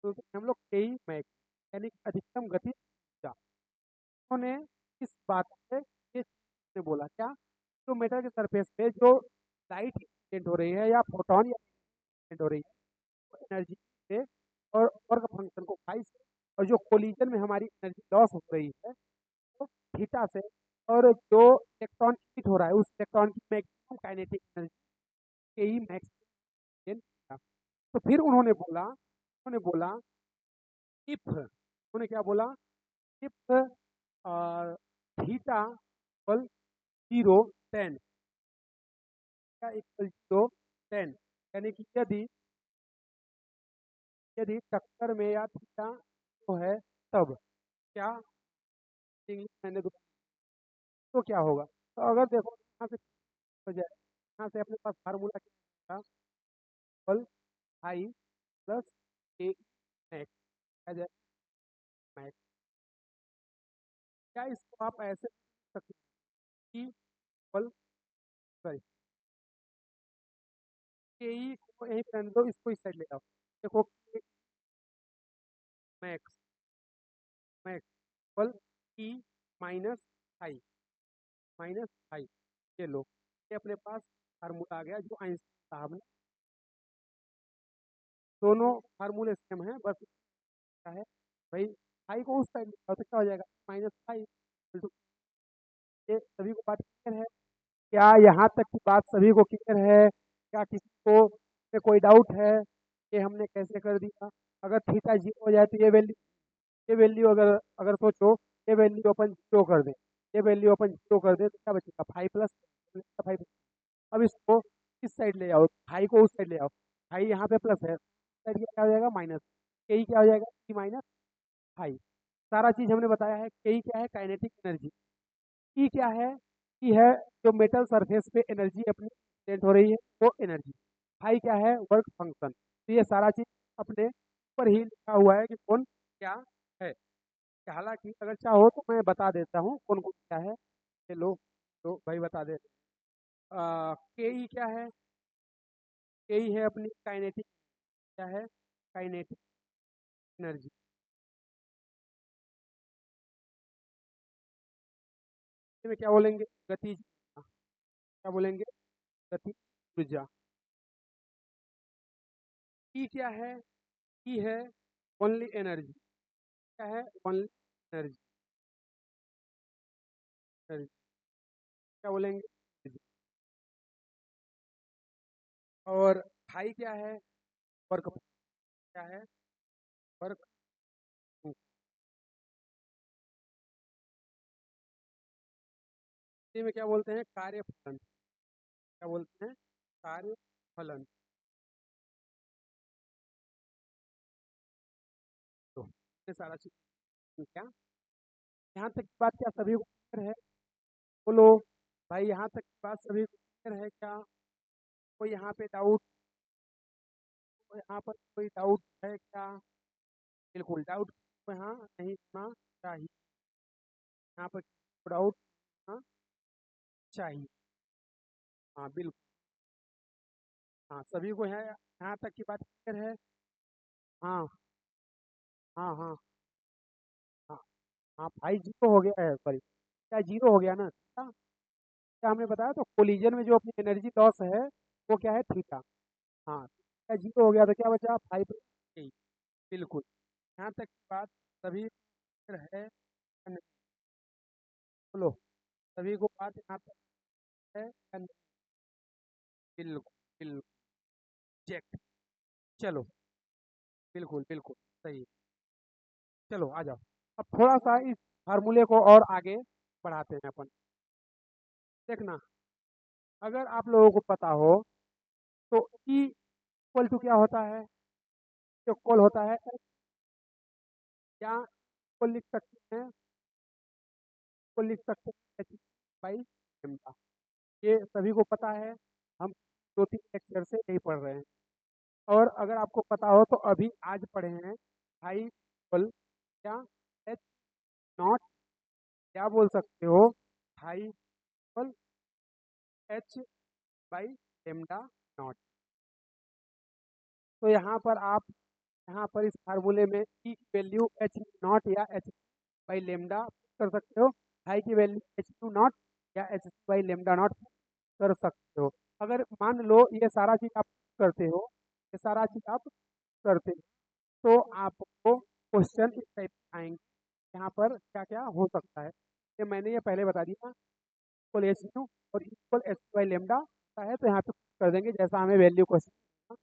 तो हम लोग के ही मैक यानी अधिकतम गति ऊर्जा। उन्होंने इस बात से ये बोला क्या, जो मेटल के सरफेस पे जो लाइट इंसिडेंट हो रही है या फोटोन या इंसिडेंट हो रही है एनर्जी से और वर्क फंक्शन को फाई से, और जो कोलिजन में हमारी एनर्जी लॉस हो रही है तो थीटा से, और जो इलेक्ट्रॉन हिट हो रहा है उस इलेक्ट्रॉन की मैक्सिमम काइनेटिक एनर्जी के ही मैक्सिमम। तो फिर उन्होंने बोला इफ उन्होंने क्या बोला, इफ थीटा इक्वल 0 10 क्या इक्वल 0 10, यानी कि यदि यदि टक्कर में या थीटा जो है तब क्या, इंग्लिश मैंने तो क्या होगा, तो अगर देखो यहाँ से हो जाए, यहाँ से अपने पास फार्मूला क्या था, इक्वल आई प्लस ए मैक्स आ जाए मैक्स, क्या इसको आप ऐसे लिख सकते हैं कि इक्वल सॉरी के ई को यहीं पे रहने दो, इसको इस साइड ले आओ, देखो max max equal E minus आई माइनस आई, ये लो ये अपने पास फार्मूला आ गया जो आइंस्टीन साहब ने, दोनों फार्मूले सेम है, बस क्या है भाई आई को उस साइड ले आओ तो क्या हो जाएगा, माइनस आई। ये सभी को बात क्लियर है, क्या यहाँ तक की बात सभी को क्लियर है, क्या किसी को में कोई डाउट है, ये हमने कैसे कर दिया, अगर थीटा जीरो हो जाए तो ये वैल्यू अगर अगर सोचो ये वैल्यू अपन जीरो कर दें, ये वैल्यू अपन जीरो कर दें तो क्या बचेगा 5 प्लस 5। अब इसको इस साइड ले आओ, फाइव को उस साइड ले आओ, फाइव यहाँ पे प्लस है, साइड क्या हो जाएगा माइनस, के क्या हो जाएगा ई माइनस फाइव। सारा चीज हमने बताया है, के क्या है काइनेटिक एनर्जी, ई क्या है, ई है जो मेटल सरफेस पे एनर्जी अपनी एक्सपेंड हो रही है वो एनर्जी, फाई क्या है वर्क फंक्शन, तो ये सारा चीज अपने ऊपर ही लिखा हुआ है कि कौन क्या है। हालांकि अगर चाहो तो मैं बता देता हूँ कौन कौन क्या है, ये लो तो भाई बता दे, के ई क्या है, के ई है अपनी काइनेटिक, क्या है काइनेटिक एनर्जी, में क्या बोलेंगे गति, क्या बोलेंगे गति ऊर्जा। ई क्या है, ई है ओनली एनर्जी, क्या है ओनली एनर्जी, एनर्जी क्या बोलेंगे energy। और फाई क्या है वर्क, क्या है वर्क, में क्या बोलते हैं कार्य फलन, क्या बोलते हैं, कार्य फलन। तो ये सारा चीज क्या, यहाँ तक की बात क्या सभी को क्लियर है? बोलो भाई, यहाँ तक की बात सभी को क्लियर है क्या? कोई यहाँ पे डाउट, यहाँ पर कोई डाउट है क्या? बिल्कुल डाउट यहाँ नहीं होना चाहिए, यहाँ पर डाउट होना चाहिए। हाँ बिल्कुल, हाँ सभी को है, यहाँ तक की बात क्लियर है। हाँ हाँ हाँ हाँ हाँ भाई, जीरो हो गया है, सॉरी क्या जीरो हो गया ना, क्या क्या हमने बताया, तो कोलिजन में जो अपनी एनर्जी लॉस है वो क्या है, थीटा। हाँ, क्या जीरो हो गया तो क्या बचा, 5। बिल्कुल, यहाँ तक की बात सभी clear है या नहीं? बोलो, सभी को बात यहाँ तक है या नहीं? बिल्कुल बिल्कुल, चेक। चलो, बिल्कुल बिल्कुल सही। चलो आ जाओ, अब थोड़ा सा इस फार्मूले को और आगे बढ़ाते हैं अपन। देखना, अगर आप लोगों को पता हो तो ई इक्वल टू क्या होता है, जो इक्वल होता है या को लिख सकते हैं, को लिख सकते हैं एच बाई लेमडा। ये सभी को पता है, हम 2-3 लेक्चर से यही पढ़ रहे हैं। और अगर आपको पता हो तो अभी आज पढ़े हैं हाई इक्वल क्या, एच नॉट, क्या बोल सकते हो, high equal H by lambda naught. तो यहाँ पर आप, यहाँ पर इस फार्मूले में ई की वैल्यू एच नॉट या एच बाई लेमडा कर सकते हो, हाई की वैल्यू एच टू नॉट या एच बाई लेमडा नॉट कर सकते हो। अगर मान लो ये सारा चीज़ आप करते हो, ये सारा चीज़ आप करते हो, तो आपको क्वेश्चन इस टाइप आएंगे, यहाँ पर क्या क्या हो सकता है, ये मैंने ये पहले बता दिया, इक्वल एच न्यू और इक्वल एच बाई लेमडा होता है, तो यहाँ पे कर देंगे जैसा हमें वैल्यू क्वेश्चन।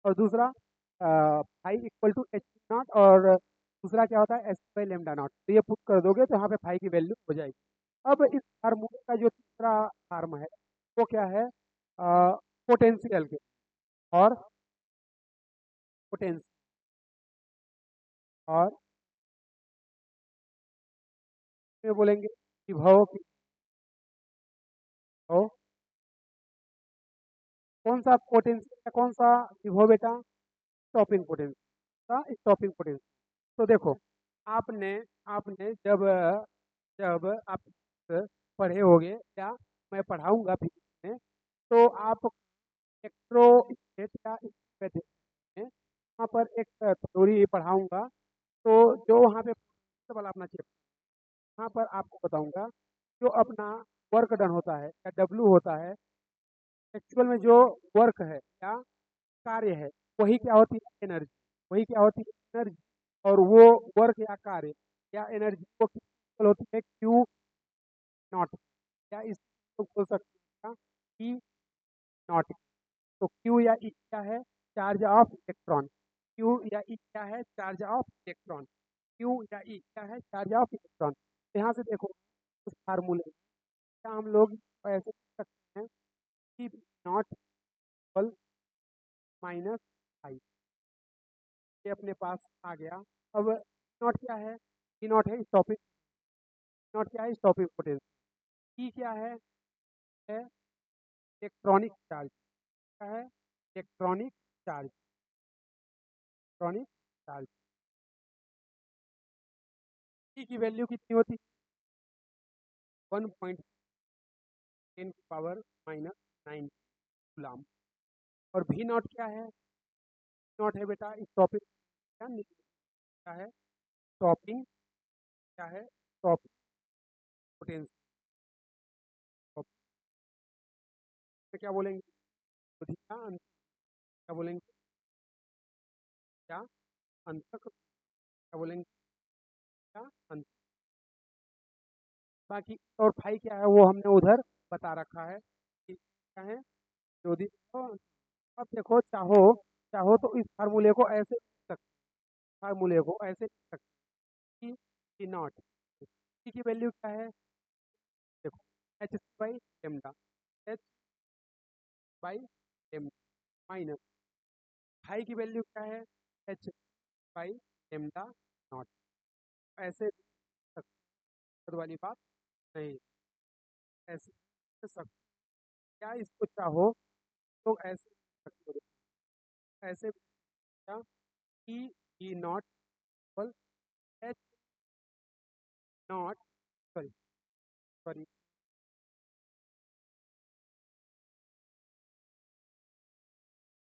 और दूसरा phi equal to H not, और दूसरा क्या होता है एच बाई लेमडा नॉट, तो ये पुट कर दोगे तो यहाँ पे फाई की वैल्यू हो जाएगी। अब इस फार्मूले का जो तीसरा फार्म है वो क्या है, पोटेंशियल के, और पोटेंशियल, और में बोलेंगे विभव की, विभव, कौन सा पोटेंशियल या कौन सा विभव बेटा, स्टॉपिंग पोटेंशियल का, स्टॉपिंग पोटेंशियल। तो देखो, आपने आपने जब जब आप पढ़े होगे या मैं पढ़ाऊंगा फिजिक्स में, तो आप इलेक्ट्रोस्टैट या स्टैटिक में वहाँ पर एक थ्योरी पढ़ाऊंगा, तो जो वहाँ पे वाला अपना चैप्टर, वहाँ पर आपको बताऊंगा जो अपना वर्क डन होता है या डब्लू होता है, एक्चुअल में जो वर्क है या कार्य है, वही क्या होती है, एनर्जी। वही क्या होती है, एनर्जी। और वो वर्क या कार्य या एनर्जी को इक्वल होती है क्यू नॉट, या इसको बोल सकते हैं ई नॉट। तो क्यू या ई क्या है, चार्ज ऑफ इलेक्ट्रॉन। क्यू या ई क्या है, चार्ज ऑफ इलेक्ट्रॉन। क्यू या ई क्या है, चार्ज ऑफ इलेक्ट्रॉन। यहाँ से देखो, उस फार्मूले क्या हम लोग ऐसे लिख सकते हैं कि नॉट इक्वल माइनस आई, ये अपने पास आ गया। अब नॉट क्या है, ई नॉट है स्टॉपिंग, नॉट क्या है, स्टॉपिंग पोटेंशियल। ई क्या है इलेक्ट्रॉनिक चार्ज, क्या है, इलेक्ट्रॉनिक चार्ज, इलेक्ट्रॉनिक चार्ज। ई की वैल्यू कितनी होती है, 1.10⁻⁹ कूलम। और भी नॉट क्या है, नॉट है बेटा स्टॉपिंग, क्या क्या है, स्टॉपिंग, क्या है, स्टॉपिंग पोटेंशियल। क्या बोलेंगे, तो क्या क्या बोलेंगे, क्या अंतर, क्या बोलेंगे, क्या अंतर। बाकी और फाई क्या है वो हमने उधर बता रखा है कि क्या है, यदि तो अब देखो, चाहो चाहो तो इस फार्मूले को ऐसे लिख सकते, फार्मूले को ऐसे लिख सकते कि नॉट की वैल्यू क्या है, देखो H by lambda, H by M minus high की वैल्यू क्या है, एच बाई एमडा नॉट। ऐसे वाली बात नहीं, ऐसे सब क्या इसको चाहो तो ऐसे सकते हो। ऐसे क्या E E not equal H not sorry sorry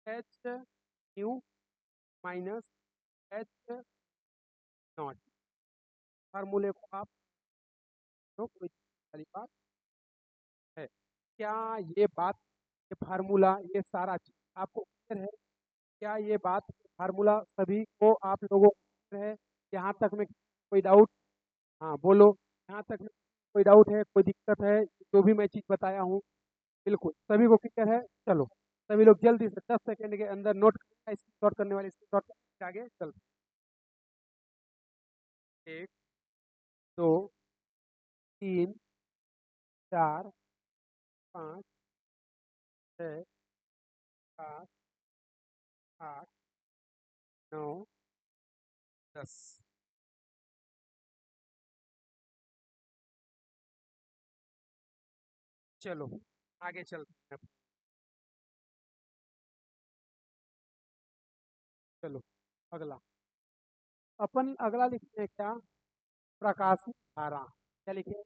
H nu minus H not. फार्मूले को आप तो कोई वाली बात है क्या, ये बात, ये फार्मूला, ये सारा चीज आपको क्लियर है? क्या ये बात फार्मूला सभी को आप लोगों को clear है? यहाँ तक में कोई डाउट? हाँ बोलो, यहाँ तक में कोई डाउट है, कोई दिक्कत है? जो भी मैं चीज़ बताया हूँ बिल्कुल सभी को क्लियर है। चलो सभी लोग जल्दी से 10 सेकंड के अंदर नोट स्क्रीनशॉट करने वाले स्क्रीनशॉट आगे चल। 1 2 3 4 5 6 7 8 9 10। चलो आगे चलते हैं। चलो अगला, अपन अगला लिखते हैं क्या, प्रकाशित धारा। क्या लिखे,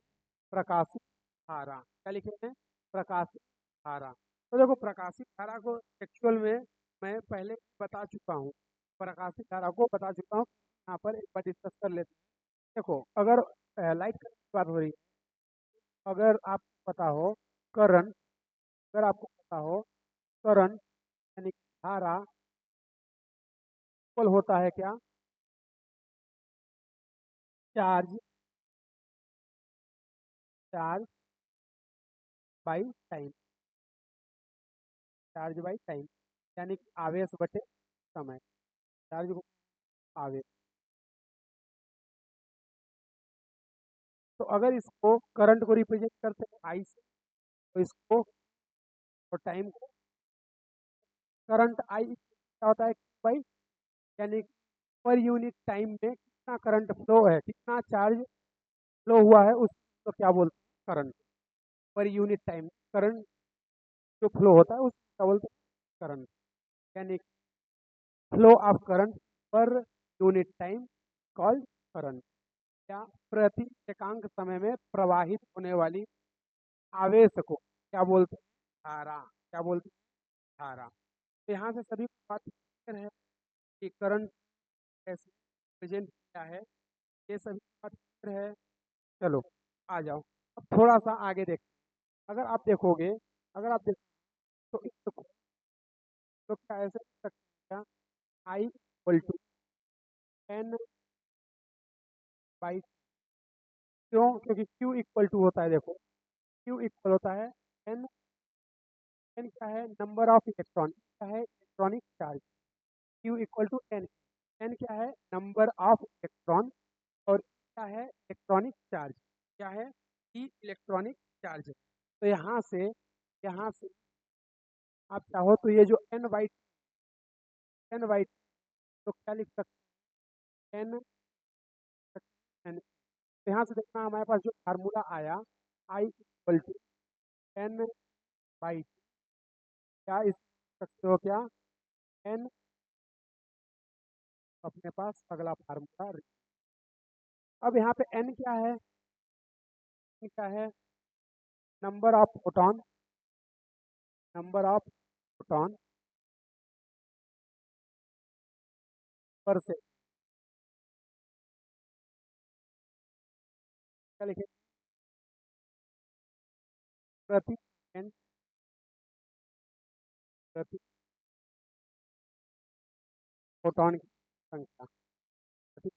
प्रकाशित धारा। क्या लिखे हैं, प्रकाशित धारा। तो देखो प्रकाशित धारा को एक्चुअल में मैं पहले बता चुका हूँ, प्रकाशित धारा को बता चुका हूँ। यहाँ पर एक बार डिस्कस कर लेते हैं। देखो अगर लाइट करंट की बात हो रही है, अगर आपको पता हो करंट, अगर आपको पता हो करंट यानी धारा इक्वल होता है क्या, charge, charge by time, charge by time यानी कि आवेश बटे समय। चार्ज को आवेश, तो अगर इसको करंट को रिप्रेजेंट करते हैं आई से, तो इसको और टाइम को, करंट आई क्या होता है बाई, यानी पर यूनिट टाइम में कितना करंट फ्लो है, कितना चार्ज फ्लो हुआ है, उसको क्या बोलते हैं current. Per unit time current जो फ्लो होता है उसको क्या बोलते हैं करंट, यानी flow of current per unit time called current. क्या, प्रति एकांक समय में प्रवाहित होने वाली आवेश को क्या बोलते हैं धारा। क्या बोलते हैं धारा। तो यहाँ से सभी को बात क्लियर है कि करंट कैसे प्रेजेंट क्या है, ये सभी बात क्लियर है। चलो आ जाओ, अब थोड़ा सा आगे देख, अगर आप देखोगे, अगर आप देखो तो इसको तो क्या ऐसे लिख सकते हैं, I equal to N by, क्यों, क्योंकि क्यू इक्वल टू होता है, देखो क्यू इक्वल होता है एन, एन क्या है नंबर ऑफ इलेक्ट्रॉन, क्या है electronic charge. Q equal to N, N क्या है नंबर ऑफ इलेक्ट्रॉन, और क्या है इलेक्ट्रॉनिक चार्ज, क्या है ई इलेक्ट्रॉनिक चार्ज। तो यहाँ से आप चाहो तो ये जो एन वाई, एन वाई, तो क्या लिख सकते हैं एन, एन। तो यहाँ से देखना हमारे पास जो फार्मूला आया I equal to N by, क्या इस सकते हो क्या एन, अपने पास अगला फार्मूला। अब यहाँ पे एन क्या है, एन क्या है number of proton, number of proton पर से, क्या लिखे, प्रति सेकंड, प्रति प्रोटॉन की संख्या, प्रति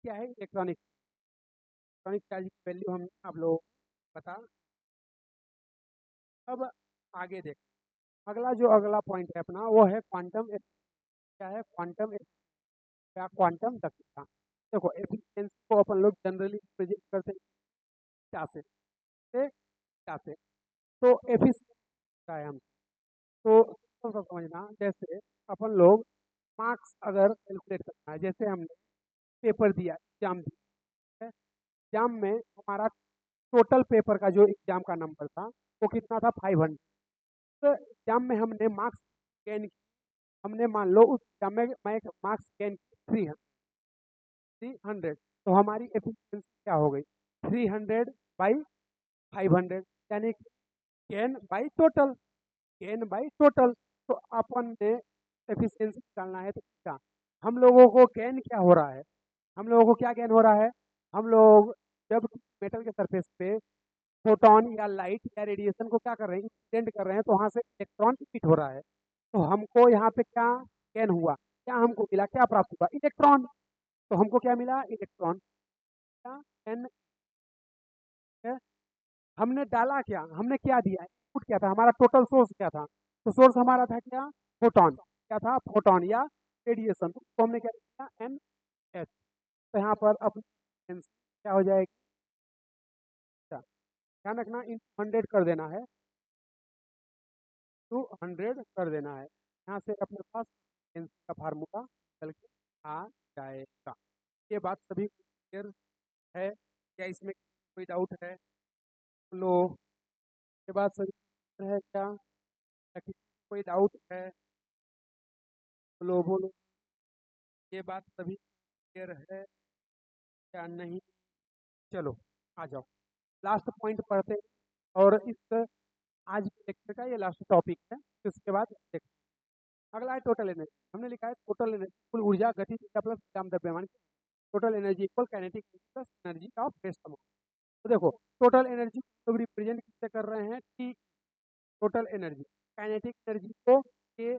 क्या है इलेक्ट्रॉनिक, इलेक्ट्रॉनिक चार्ज की वैल्यू हम आप लोग बता। अब आगे देख, अगला जो अगला पॉइंट है अपना वो है क्वांटम, क्या है क्वांटम या क्वांटम दक्षता। देखो एफिशिएंसी को अपन लोग जनरली प्रेजेंट करते हैं क्या क्या से, तो एफिशिएंसी का है हम, तो थोड़ा सा समझना। जैसे अपन लोग मार्क्स अगर कैलकुलेट करना है, जैसे हमने पेपर दिया, एग्जाम दिया है, एग्जाम में हमारा टोटल पेपर का जो एग्जाम का नंबर था वो कितना था 500। तो एग्जाम में हमने मार्क्स गेन, हमने मान लो उस एग्जाम में मैं मार्क्स गेन 300, तो हमारी एफिशिएंसी क्या हो गई 300/500, यानी gain by total, gain by total. तो अपन ने एफिशिएंसी निकालना है तो क्या, हम लोगों को गेन क्या हो रहा है, हम लोगों को क्या गेन हो रहा है, हम लोग जब मेटल के सरफेस पे फोटोन या लाइट या रेडिएशन को क्या कर रहे हैं, इंसिडेंट कर रहे हैं, तो वहाँ से इलेक्ट्रॉन इमिट हो रहा है। तो हमको यहाँ पे क्या गेन हुआ, क्या हमको मिला, क्या प्राप्त हुआ, इलेक्ट्रॉन। तो हमको क्या मिला, इलेक्ट्रॉन। क्या एन है, हमने डाला क्या, हमने क्या दिया, इनपुट क्या था, हमारा टोटल सोर्स क्या था, तो सोर्स हमारा था क्या, फोटोन, क्या था, फोटोन या रेडिएशन। तो हमने क्या किया, एन एच। तो यहाँ पर अब क्या हो जाएगा, ध्यान रखना इन 100 कर देना है, 200 कर देना है, यहाँ से अपने पास एनसी का फार्मूला चल के आ जाएगा। ये बात सभी क्लियर है, क्या इसमें कोई डाउट है, लो ये बात सभी clear है क्या, या किसी को कोई डाउट है, बोलो बोलो, ये बात सभी क्लियर है या नहीं। चलो आ जाओ, लास्ट पॉइंट पढ़ते हैं और इस आज के लेक्चर का ये लास्ट टॉपिक है, फिर उसके बाद देखते हैं। अगला है टोटल एनर्जी। हमने लिखा है टोटल एनर्जी कुल ऊर्जा गति प्लस काम द्रव्यमान, total energy equal kinetic plus energy of rest amount. तो देखो टोटल एनर्जी को रिप्रेजेंट किससे कर रहे हैं, T total energy, kinetic energy को के।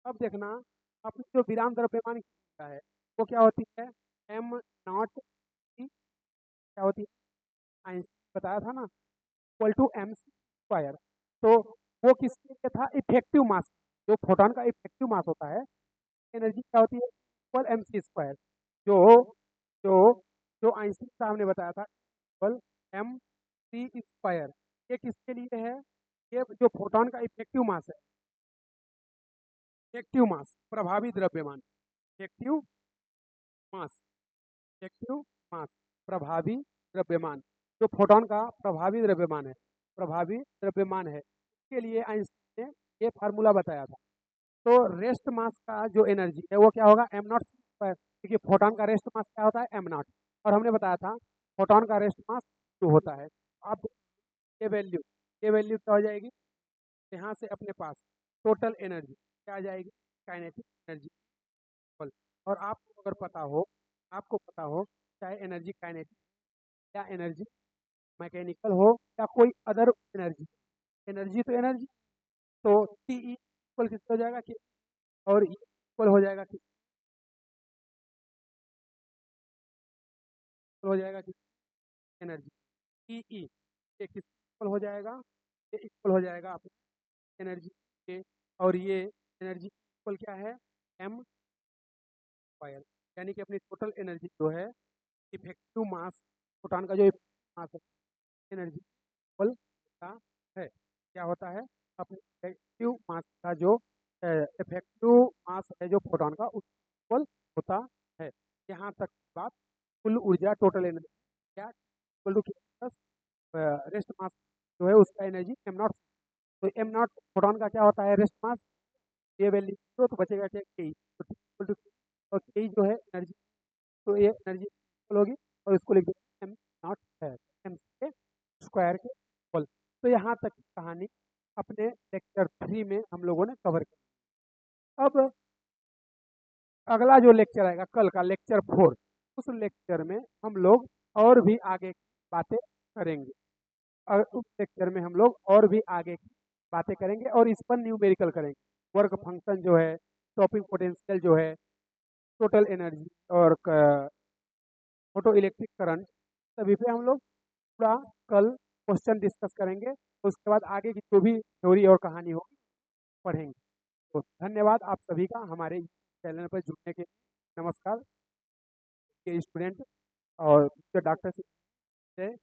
अब देखना अपनी जो विराम द्रव्यमान की ऊर्जा है वो क्या होती है, एम नॉट टी, क्या होती है, आइंस्टीन बताया था ना, इक्वल टू एम स्क्वायर। तो वो किसके लिए था, इफेक्टिव मास, जो फोटोन का इफेक्टिव मास होता है, एनर्जी क्या होती है, इक्वल एम सी स्क्वायर। जो जो जो आइंस्टीन साहब ने बताया था इक्वल एम सी स्क्वायर, ये किसके लिए है, ये जो फोटोन का इफेक्टिव मास है, इफेक्टिव मास प्रभावी द्रव्यमान, इफेक्टिव मास, इफेक्टिव मास प्रभावी द्रव्यमान, जो फोटोन का प्रभावी द्रव्यमान है, प्रभावी द्रव्यमान है, इसके लिए आइंस्टीन ने ये फार्मूला बताया था। तो रेस्ट मास का जो एनर्जी है वो क्या होगा, एम नॉट स्क्वायर, क्योंकि फोटोन का रेस्ट मास क्या होता है, एम नॉट। और हमने बताया था फोटोन का रेस्ट मास जो होता है। अब ये वैल्यू क्या हो जाएगी, यहाँ से अपने पास टोटल एनर्जी क्या आ जाएगी, काइनेटिक एनर्जी इक्वल। और आपको अगर पता हो, आपको पता हो चाहे एनर्जी काइनेटिक या एनर्जी मैकेनिकल हो या कोई अदर एनर्जी, एनर्जी तो एनर्जी, तो टी इक्वल किससे हो जाएगा कि, और इक्वल हो जाएगा कि, हो जाएगा कि एनर्जी ई, ये किस इक्वल हो जाएगा, ये इक्वल हो जाएगा अपने एनर्जी के, और ये एनर्जी इक्वल क्या है, एम स्क्वायर, यानी कि अपनी टोटल एनर्जी जो है, इफेक्टिव मास, प्रोटॉन का जो मास है, एनर्जी इक्वल होता है, क्या होता है, अपने इफेक्टिव मास का जो इफेक्टिव मास है जो प्रोटॉन का, उस इक्वल होता है। यहाँ तक बात, कुल ऊर्जा टोटल एनर्जी क्या equal two plus rest mass जो है उसका एनर्जी एम नॉट। तो एम नॉट प्रोटॉन का क्या होता है, रेस्ट मास, ये वैल्यू तो बचेगा क्या, के, तो इक्वल टू, और के जो है एनर्जी, तो ये एनर्जी इक्वल होगी, और इसको लिख देंगे एम नॉट है, एम के स्क्वायर के इक्वल। तो यहाँ तक की कहानी अपने लेक्चर 3 में हम लोगों ने कवर की। अब अगला जो लेक्चर आएगा कल का लेक्चर 4, उस लेक्चर में हम लोग और भी आगे की बातें करेंगे, और उस लेक्चर में हम लोग और भी आगे की बातें करेंगे और इस पर न्यूमेरिकल करेंगे, वर्क फंक्शन जो है, स्टॉपिंग पोटेंशियल जो है, टोटल एनर्जी और फोटो इलेक्ट्रिक करंट, सभी पे हम लोग पूरा कल क्वेश्चन डिस्कस करेंगे। उसके बाद आगे की जो भी थ्योरी और कहानी होगी पढ़ेंगे। तो धन्यवाद आप सभी का हमारे चैनल पर जुड़ने के लिए। नमस्कार के स्टूडेंट और डॉक्टर से